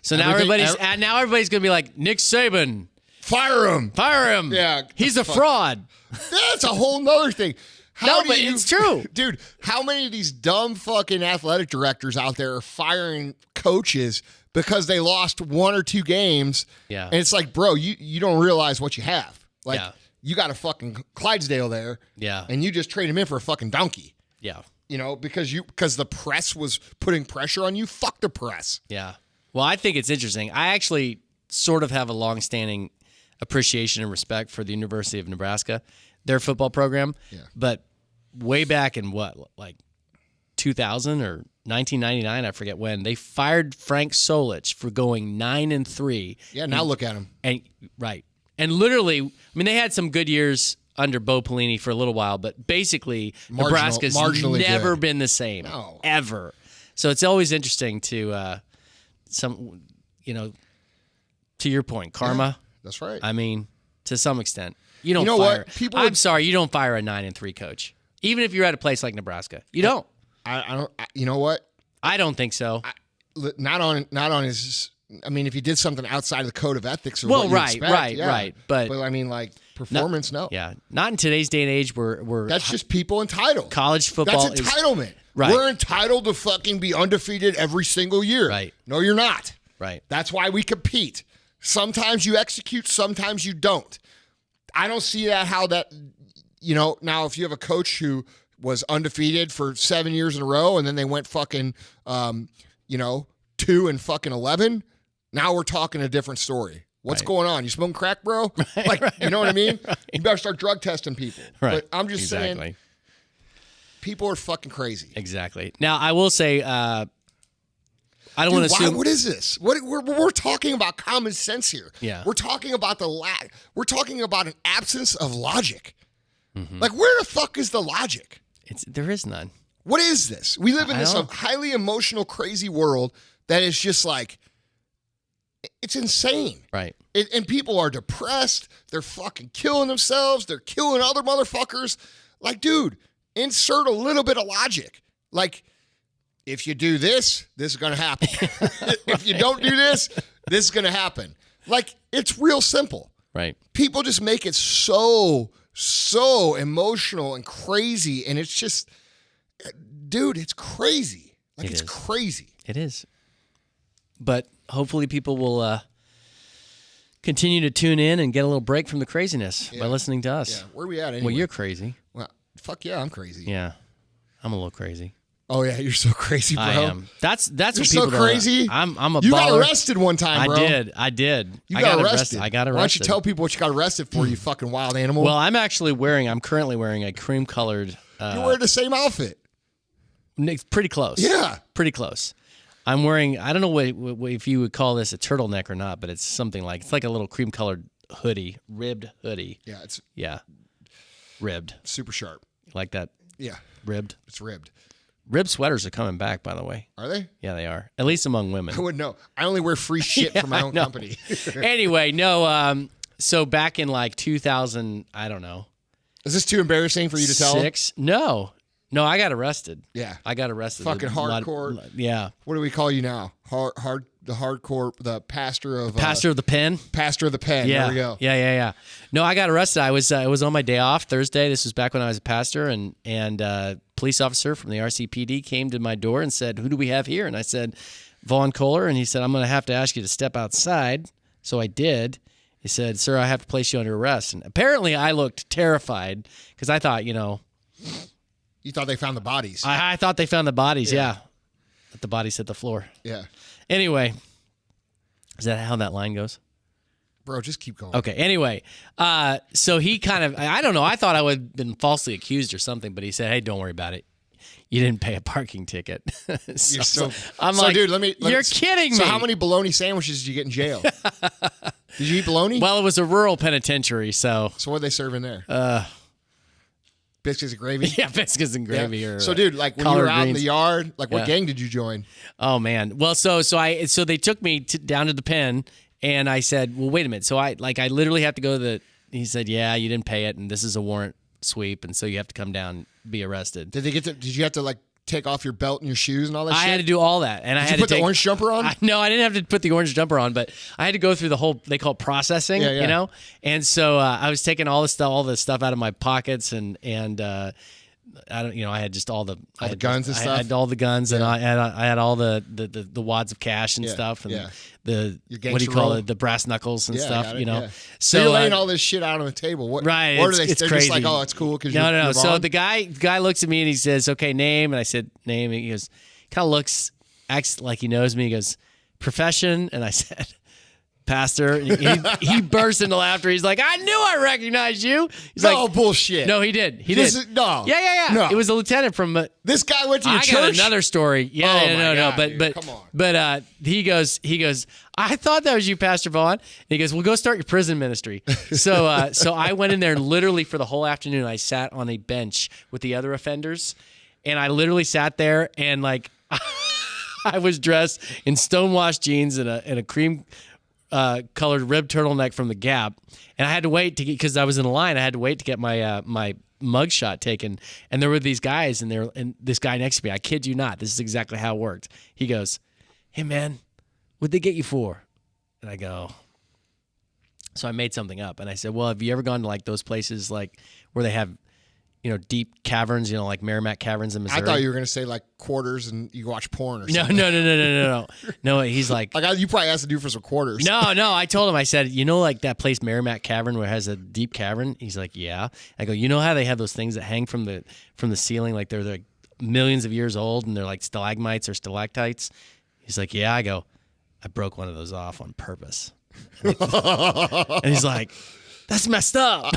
So now everybody's going to be like, Nick Saban. fire him. Fire him. Yeah. He's a fraud. That's a whole nother thing. But it's true. Dude, how many of these dumb fucking athletic directors out there are firing coaches because they lost 1 or 2 games? Yeah. And it's like, bro, you don't realize what you have. Like, Yeah. you got a fucking Clydesdale there. Yeah. And you just trade him in for a fucking donkey. Yeah. You know, because the press was putting pressure on you. Fuck the press. Yeah. Well, I think it's interesting. I actually sort of have a long-standing appreciation and respect for the University of Nebraska, their football program. Yeah. But way back in like 2000 or 1999, I forget when, they fired Frank Solich for going 9-3. Yeah, now look at him. And right. And literally, I mean, they had some good years under Bo Pelini for a little while, but basically Nebraska's never been the same. No. Ever. So it's always interesting to to your point, karma. Yeah, that's right. I mean, to some extent. You don't know fire. what? I'm sorry, you don't fire a 9-3 coach. Even if you're at a place like Nebraska. You don't. I don't. You know what? I don't think so. Not on his. I mean, if he did something outside of the code of ethics, or Well, what you right, expect, right, yeah. right. But I mean, like performance, no. Yeah, not in today's day and age where That's just people entitled. college football That's entitlement. Right. We're entitled to fucking be undefeated every single year. Right. No, you're not. Right. That's why we compete. Sometimes you execute, sometimes you don't. I don't see that how that, now if you have a coach who was undefeated for 7 years in a row and then they went fucking, 2 and fucking 11, now we're talking a different story. What's going on? You smoking crack, bro? You know what I mean? Right. You better start drug testing people. Right. But I'm just saying, people are fucking crazy. Exactly. Now, I will say, I don't want to assume. What is this? We're talking about common sense here. Yeah. We're talking about we're talking about an absence of logic. Mm-hmm. Like, where the fuck is the logic? There is none. What is this? We live in this highly emotional, crazy world that is just like, it's insane. Right. And people are depressed. They're fucking killing themselves. They're killing other motherfuckers. Like, dude, insert a little bit of logic. Like, if you do this, this is going to happen. If you don't do this, this is going to happen. Like, it's real simple. Right. People just make it so emotional and crazy. And it's just, dude, it's crazy. Like, it's crazy. It is. But hopefully people will continue to tune in and get a little break from the craziness by listening to us. Yeah. Where are we at anyway? Well, you're crazy. Well, fuck yeah, I'm crazy. Yeah. I'm a little crazy. Oh yeah, you're so crazy, bro. I am. That's you're what so people crazy. I'm a You baller. got arrested one time, bro. I did. You got arrested. I got arrested. Why don't you tell people what you got arrested for, you fucking wild animal? Well, I'm currently wearing a cream colored. You're wearing the same outfit. Pretty close. Yeah. Pretty close. I'm wearing, I don't know what if you would call this a turtleneck or not, but it's like a little cream colored hoodie, ribbed hoodie. Yeah, ribbed. Super sharp. Like that? Yeah. Ribbed. It's ribbed. Ribbed sweaters are coming back, by the way. Are they? Yeah, they are. At least among women. I wouldn't know. I only wear free shit for my own company. Anyway, no. So back in like 2000, I don't know. Is this too embarrassing for you to tell? 6? No, I got arrested. Yeah. I got arrested. Fucking hardcore. Yeah. What do we call you now? The pastor of the pen. Pastor of the pen. Yeah. There we go. Yeah. No, I got arrested. I was on my day off Thursday. This was back when I was a pastor, and police officer from the RCPD came to my door and said, "Who do we have here?" And I said, "Vaughn Kohler." And he said, "I'm going to have to ask you to step outside." So I did. He said, "Sir, I have to place you under arrest." And apparently I looked terrified because I thought, You thought they found the bodies. I thought they found the bodies, yeah. But the bodies hit the floor. Yeah. Anyway, is that how that line goes? Bro, just keep going. Okay, anyway, so he kind of, I don't know, I thought I would have been falsely accused or something, but he said, "Hey, don't worry about it. You didn't pay a parking ticket." I'm like, dude, you're kidding me. So how many bologna sandwiches did you get in jail? Did you eat bologna? Well, it was a rural penitentiary, so. So what are they serving there? Biscuits and gravy? Yeah, biscuits and gravy. Yeah. Or, so, dude, like when you were out in the yard, like what gang did you join? Oh man. Well, so they took me down to the pen, and I said, "Well, wait a minute." So I literally have to go to the. He said, "Yeah, you didn't pay it, and this is a warrant sweep, and so you have to come down, and be arrested." Did you have to like take off your belt and your shoes and all that shit? I had to do all that, and I had to put the orange jumper on. No, I didn't have to put the orange jumper on, but I had to go through the whole. They call it processing, you know. And so I was taking all the stuff out of my pockets, and I don't, I had just all the guns and stuff. I had all the guns, and I had all the wads of cash and stuff, and the what do you call it, the brass knuckles and stuff, So you're laying all this shit out on the table. What? Right? What are they? It's they're crazy. Just like, oh, it's cool because no. You're So wrong? the guy looks at me and he says, "Okay, name," and I said name, and he goes, acts like he knows me. He goes, "Profession," and I said, "Pastor." And he burst into laughter. He's like, "I knew I recognized you." He's like, bullshit. No, he did. He did. No. Yeah. No. It was a lieutenant from. This guy went to your church. I got another story. Yeah, God, but dude, but come on. But he goes. "I thought that was you, Pastor Vaughn." And he goes, "Well, go start your prison ministry." So I went in there and literally for the whole afternoon I sat on a bench with the other offenders, and I literally sat there and like I was dressed in stonewashed jeans and a cream colored ribbed turtleneck from the Gap, and I had to wait to get, because I was in a line. I had to wait to get my my mugshot taken, and there were these guys, and this guy next to me. I kid you not, this is exactly how it worked. He goes, "Hey man, what'd they get you for?" And I go, so I made something up, and I said, "Well, have you ever gone to like those places like where they have, deep caverns, like Merrimack Caverns in Missouri. I thought you were going to say like quarters and you watch porn or something. No. No, he's like, you probably asked the dude for some quarters. No, I told him, I said, like that place Merrimack Cavern where it has a deep cavern? He's like, yeah. I go, you know how they have those things that hang from the ceiling, like they're like millions of years old and they're like stalagmites or stalactites? He's like, yeah. I go, I broke one of those off on purpose. And he's like, that's messed up.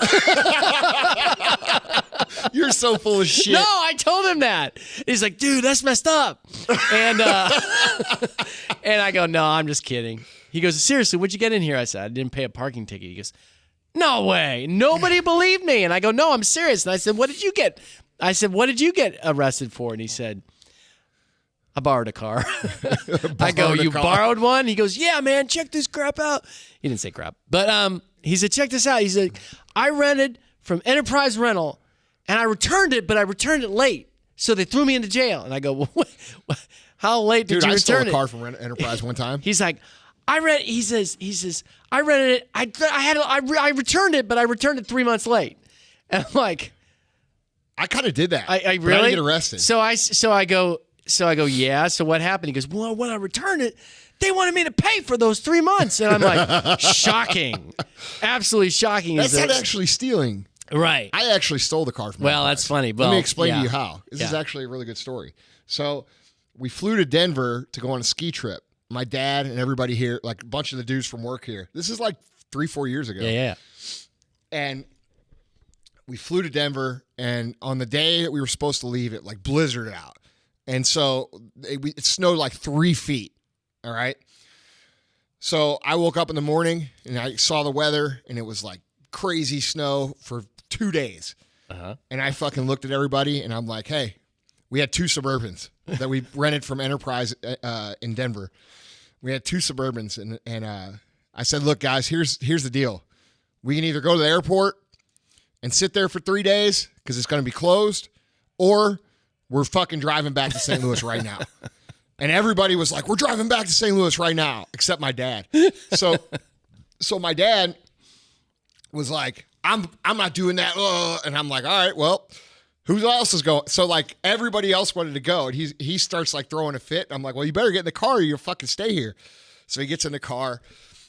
You're so full of shit. No, I told him that. He's like, dude, that's messed up. And and I go, no, I'm just kidding. He goes, seriously, what'd you get in here? I said, I didn't pay a parking ticket. He goes, no way. Nobody believed me. And I go, no, I'm serious. And I said, what did you get? Arrested for? And he said, I borrowed a car. I go, you borrowed one? He goes, yeah, man, check this crap out. He didn't say crap. But he said, check this out. He said, I rented from Enterprise Rental, and I returned it, but I returned it late. So they threw me into jail. And I go, well, how late did you return it? Dude, I stole a car from Enterprise one time. He's like, he says, I rented it. I returned it, but I returned it 3 months late. And I'm like, I kind of did that. I really? But I didn't get arrested. So I go, yeah. So what happened? He goes, well, when I returned it, they wanted me to pay for those 3 months. And I'm like, shocking. Absolutely shocking. That's not actually stealing. Right. I actually stole the car from Well, Enterprise. that's funny. Let me explain to you how. This is actually a really good story. So we flew to Denver to go on a ski trip. My dad and everybody here, like a bunch of the dudes from work here. This is like 3-4 years ago. Yeah. And we flew to Denver, and on the day that we were supposed to leave, it like blizzarded out. And so it snowed like 3 feet. All right. So I woke up in the morning and I saw the weather, and it was like crazy snow for 2 days. Uh-huh. And I fucking looked at everybody and I'm like, hey, we had 2 Suburbans that we rented from Enterprise in Denver. We had 2 Suburbans, and I said, look, guys, here's the deal. We can either go to the airport and sit there for 3 days because it's going to be closed, or we're fucking driving back to St. Louis right now. And everybody was like, we're driving back to St. Louis right now, except my dad. So my dad was like, I'm not doing that. And I'm like, all right, well, who else is going? So like everybody else wanted to go, and he starts like throwing a fit. I'm like, well, you better get in the car or you'll fucking stay here. So he gets in the car.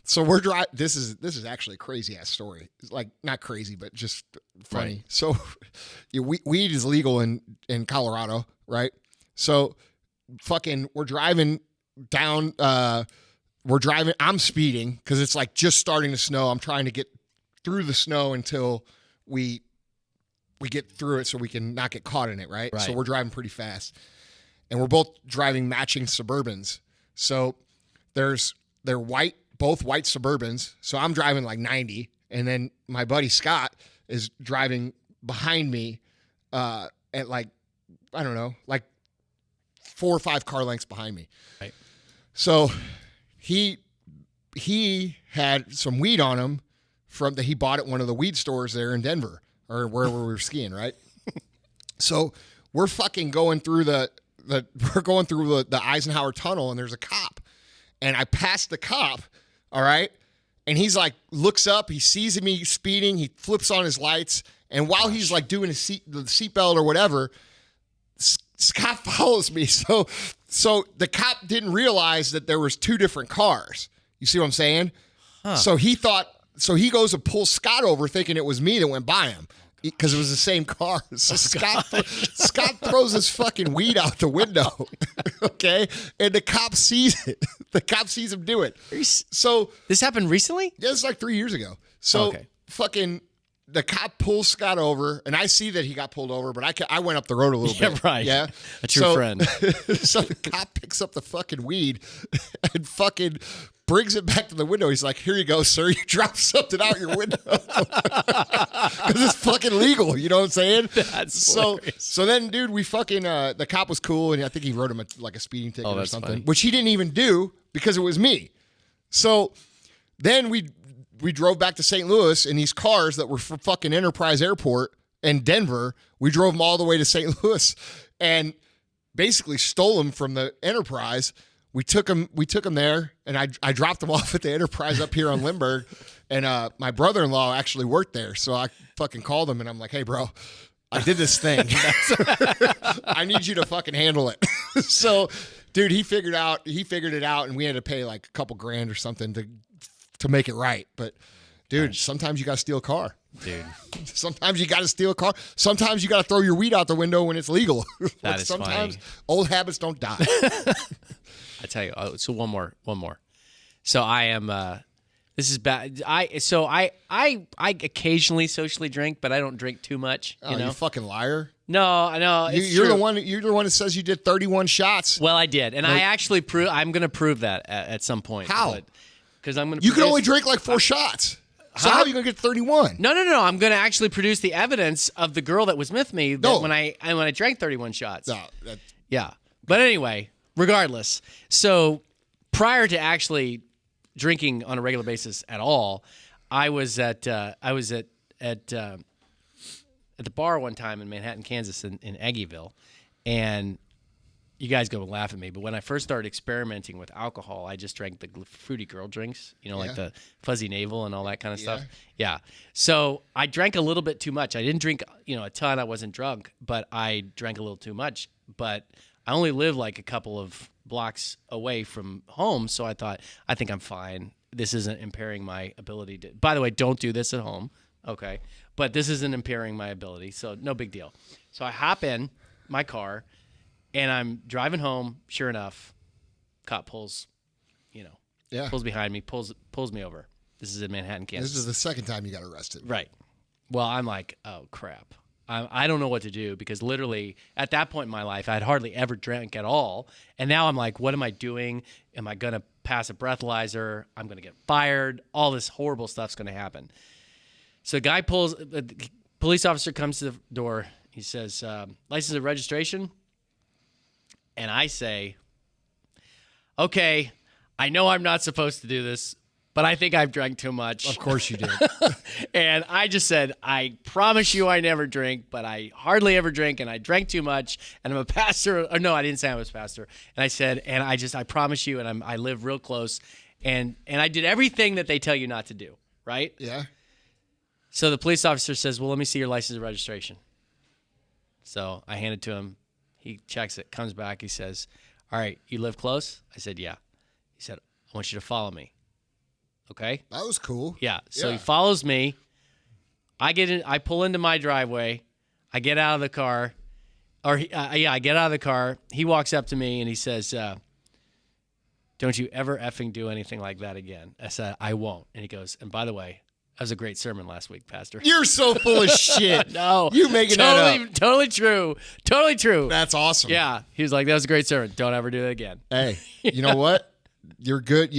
So we're driving. This is actually a crazy ass story. It's like not crazy, but just funny. Right. So weed is legal in Colorado, right? So fucking we're driving down. I'm speeding because it's like just starting to snow. I'm trying to get through the snow until we get through it so we can not get caught in it, right? So we're driving pretty fast. And we're both driving matching Suburbans. So they're white, both white Suburbans. So I'm driving like 90, and then my buddy Scott is driving behind me at like, I don't know, like 4 or 5 car lengths behind me. Right. So he had some weed on him that he bought at one of the weed stores there in Denver, or wherever we were skiing, right? So we're fucking going through the Eisenhower Tunnel, and there's a cop. And I passed the cop, all right? And he's like, looks up, he sees me speeding, he flips on his lights, and while he's like doing the seatbelt or whatever, Scott follows me. So the cop didn't realize that there was 2 different cars. You see what I'm saying? Huh. So he goes and pulls Scott over thinking it was me that went by him because it was the same car. So Scott throws his fucking weed out the window, okay? And the cop sees it. The cop sees him do it. So this happened recently? Yeah, it's like 3 years ago. So fucking the cop pulls Scott over, and I see that he got pulled over, but I went up the road a little bit. Right. Yeah, a true friend. So the cop picks up the fucking weed and fucking brings it back to the window. He's like, here you go, sir. You dropped something out your window. Because it's fucking legal. You know what I'm saying? That's hilarious. So then, dude, we fucking, the cop was cool, and I think he wrote him a speeding ticket or something, funny. which he didn't even do because it was me. So then we drove back to St. Louis in these cars that were from fucking Enterprise Airport in Denver. We drove them all the way to St. Louis and basically stole them from the Enterprise. We took them there, and I dropped them off at the Enterprise up here on Lindbergh, and my brother-in-law actually worked there, so I fucking called him, and I'm like, hey, bro, I did this thing. I need you to fucking handle it. So, dude, he figured it out, and we had to pay like a couple grand or something to make it right. But, dude, sometimes you got to steal a car. Dude. Sometimes you got to steal a car. Sometimes you got to throw your weed out the window when it's legal. That is sometimes funny. Old habits don't die. I tell you. So one more. So I am. This is bad. I occasionally socially drink, but I don't drink too much. You know? You fucking liar. No, I know. You're the one. You're the one that says you did 31 shots. Well, I did, and I actually I'm going to prove that at some point. How? Because I'm going to. You can only drink like 4 shots. So how are you going to get 31? No. I'm going to actually produce the evidence of the girl that was with me when I drank 31 shots. No, Yeah. But anyway, regardless. So prior to actually drinking on a regular basis at all, I was at the bar one time in Manhattan, Kansas, in Aggieville, and you guys go and laugh at me, but when I first started experimenting with alcohol, I just drank the fruity girl drinks, like the fuzzy navel and all that kind of stuff. Yeah. So I drank a little bit too much. I didn't drink, a ton. I wasn't drunk, but I drank a little too much. But I only live like a couple of blocks away from home, so I thought, I think I'm fine. This isn't impairing my ability to. By the way, don't do this at home, okay? But this isn't impairing my ability, so no big deal. So I hop in my car. And I'm driving home. Sure enough, cop pulls behind me, pulls me over. This is in Manhattan, Kansas. This is the second time you got arrested. Right. Well, I'm like, oh crap. I don't know what to do because literally at that point in my life, I'd hardly ever drank at all. And now I'm like, what am I doing? Am I going to pass a breathalyzer? I'm going to get fired. All this horrible stuff's going to happen. So the police officer comes to the door. He says, license and registration. And I say, okay, I know I'm not supposed to do this, but I think I've drank too much. Of course you did. And I just said, I promise you I never drink, but I hardly ever drink, and I drank too much, and I'm a pastor. Or no, I didn't say I was a pastor. And I said, and I promise you, and I live real close, and I did everything that they tell you not to do, right? Yeah. So the police officer says, well, let me see your license and registration. So I hand it to him. He checks it, comes back. He says, all right, you live close? I said, yeah. He said, I want you to follow me. Okay? That was cool. Yeah. So he follows me. I get in. I pull into my driveway. I get out of the car. I get out of the car. He walks up to me and he says, don't you ever effing do anything like that again. I said, I won't. And he goes, and by the way, that was a great sermon last week, Pastor. You're so full of shit. No. You making that up. Totally true. Totally true. That's awesome. Yeah. He was like, that was a great sermon. Don't ever do it again. Hey, you know what? You're good.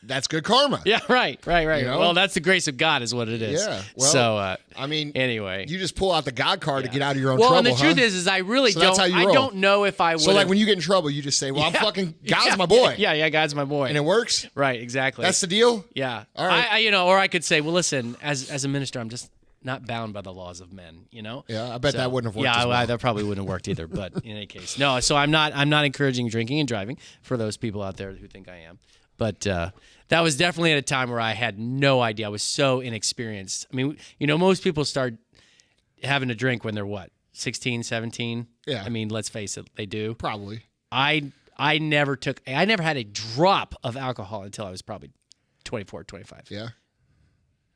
That's good karma. Yeah, right. You know? Well, that's the grace of God is what it is. Yeah. Well, so, I mean, anyway. you just pull out the God card to get out of your own trouble, Well, and the truth is I really so that's how you roll. I don't know if I would. So like when you get in trouble, you just say, well, I'm fucking, God's my boy. Yeah, God's my boy. And it works? Right, exactly. That's the deal? Yeah. All right. Or I could say, well, listen, as a minister, I'm just not bound by the laws of men, Yeah, I bet that wouldn't have worked Yeah, as well. that probably wouldn't have worked either, but in any case. No, so I'm not encouraging drinking and driving for those people out there who think I am. But that was definitely at a time where I had no idea. I was so inexperienced. I mean, most people start having a drink when they're what, 16, 17? Yeah. I mean, let's face it, they do. Probably. I never had a drop of alcohol until I was probably 24, 25. Yeah.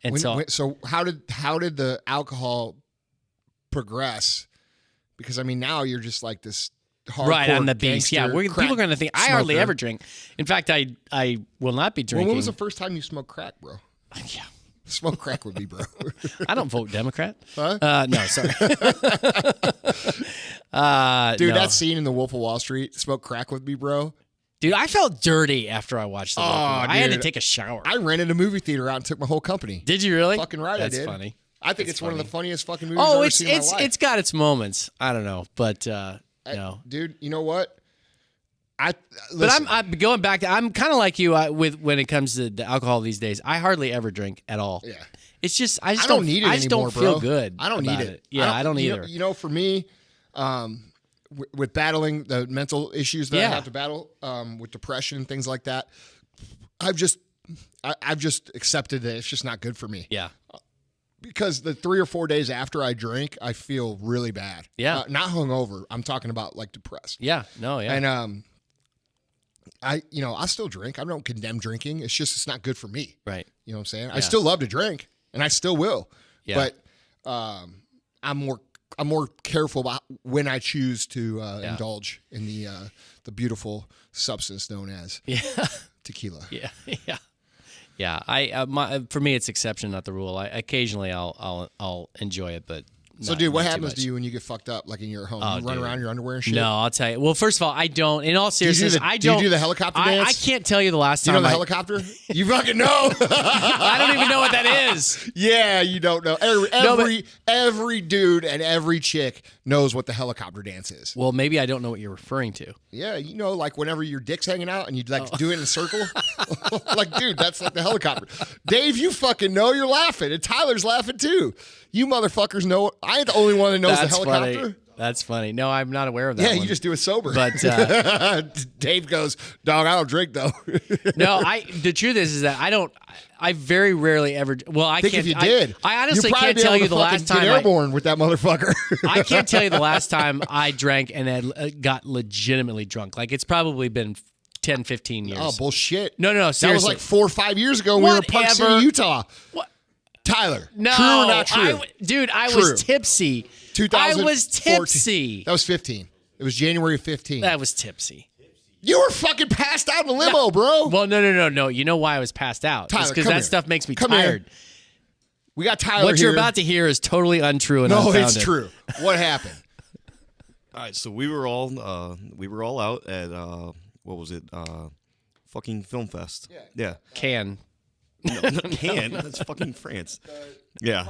And so how did the alcohol progress? Because I mean, now you're just like this hardcore right on the beast. Yeah, gangster people are going to think I hardly ever drink. In fact, I will not be drinking. When was the first time you smoked crack, bro? Yeah. Smoke crack with me, bro. I don't vote Democrat. Huh? No, sorry. Dude, no. that scene in The Wolf of Wall Street, smoke crack with me, bro. Dude, I felt dirty after I watched the movie. I had to dude. take a shower. I rented a movie theater out and took my whole company. Did you really? Fucking right, That's I did. funny. I think That's it's one of the funny. funniest fucking movies I've ever seen in my life. It's got its moments. I don't know, but no. Dude, you know what? But I'm going back to, I'm kind of like you with when it comes to the alcohol these days. I hardly ever drink at all. Yeah. It's just I don't need it I just anymore, don't feel bro. good. I don't need it. Yeah, I don't either. For me, with battling the mental issues that I have to battle, with depression and things like that, I've just accepted that it's just not good for me. Yeah. because the 3 or 4 days after I drink, I feel really bad. Yeah. Not hungover. I'm talking about like depressed. Yeah. No. Yeah. And I still drink. I don't condemn drinking. It's just it's not good for me. Right. You know what I'm saying? Yeah. I still love to drink, and I still will. Yeah. But I'm more careful about when I choose to indulge in the beautiful substance known as tequila. Yeah. Yeah. Yeah. For me, it's exception, not the rule. Occasionally I'll enjoy it, but. So, dude, what happens to you when you get fucked up, like in your home? You run around in your underwear and shit? No, I'll tell you. Well, first of all, I don't. In all seriousness, I don't. Do you do the helicopter dance? I can't tell you the last time. Do you know the helicopter? You fucking know. I don't even know what that is. Yeah, you don't know. Every dude and every chick knows what the helicopter dance is. Well, maybe I don't know what you're referring to. Yeah, like whenever your dick's hanging out and you'd like do it in a circle. Like, dude, that's like the helicopter. Dave, you fucking know, you're laughing. And Tyler's laughing too. You motherfuckers know. I ain't the only one that knows the helicopter. Funny. That's funny. No, I'm not aware of that. Yeah, one. you just do it sober. But Dave goes, dog, I don't drink though. No, the truth is that I don't. I very rarely ever. Well, I think can't. If you did, I honestly can't tell you the last time. Airborne with that motherfucker. I can't tell you the last time I drank and got legitimately drunk. Like it's probably been 10, 15 years. Oh bullshit! No, seriously. That was like 4 or 5 years ago. We were in Park City, Utah. What? Tyler, no, true or not true? I was tipsy. 2014. I was tipsy. That was 15. It was January of 15. That was tipsy. You were fucking passed out in a limo, bro. Well, no. You know why I was passed out? Tyler, because that stuff makes me tired. Here. We got Tyler What here. you're about to hear is totally untrue and no, unfounded. it's true. What happened? All right, so we were all out at what was it? Fucking Film Fest. Yeah. Cannes. No, not Cannes. That's fucking France. Yeah.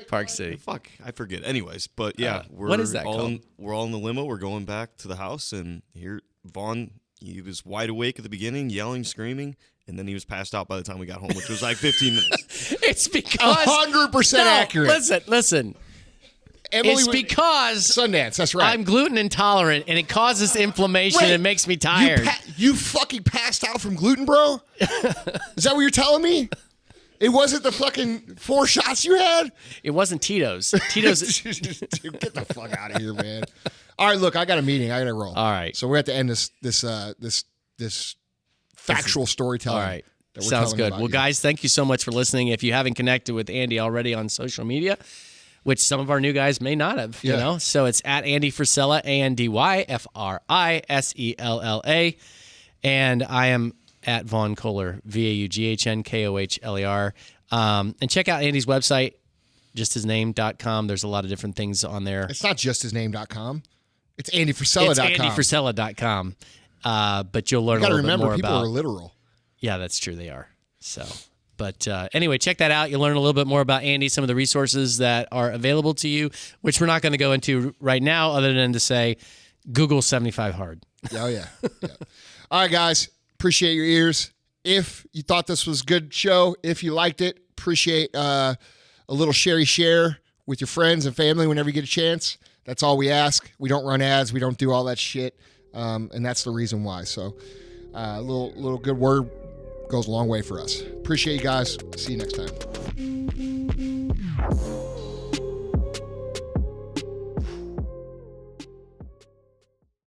Park City. Fuck, I forget. Anyways, but yeah, what is that called? We're all in the limo. We're going back to the house, and here Vaughn, he was wide awake at the beginning, yelling, screaming, and then he was passed out by the time we got home, which was like 15 minutes. It's because 100% accurate. Listen. Emily, it's because Sundance. That's right. I'm gluten intolerant, and it causes inflammation and makes me tired. You fucking passed out from gluten, bro? Is that what you're telling me? It wasn't the fucking 4 shots you had? It wasn't Tito's. Tito's. Dude, get the fuck out of here, man. All right, look, I got a meeting. I got to roll. All right. So we have to end this factual storytelling. All right. That we're Sounds telling good. Well, guys, thank you so much for listening. If you haven't connected with Andy already on social media, which some of our new guys may not have, you know. So it's at Andy Frisella, Andy Frisella. And I am at Vaughn Kohler, VAUGHNKOHLER. And check out Andy's website, justhis.name.com. There's a lot of different things on there. It's not justhis.name.com. It's AndyFrisella.com. It's AndyFrisella.com. But you'll learn a little bit more about... people are literal. Yeah, that's true. They are. So... But anyway, check that out. You'll learn a little bit more about Andy, some of the resources that are available to you, which we're not going to go into right now other than to say Google 75 Hard. Oh, yeah. All right, guys. Appreciate your ears. If you thought this was a good show, if you liked it, appreciate a little share with your friends and family whenever you get a chance. That's all we ask. We don't run ads. We don't do all that shit. And that's the reason why. So a little good word goes a long way for us. Appreciate you guys. See you next time.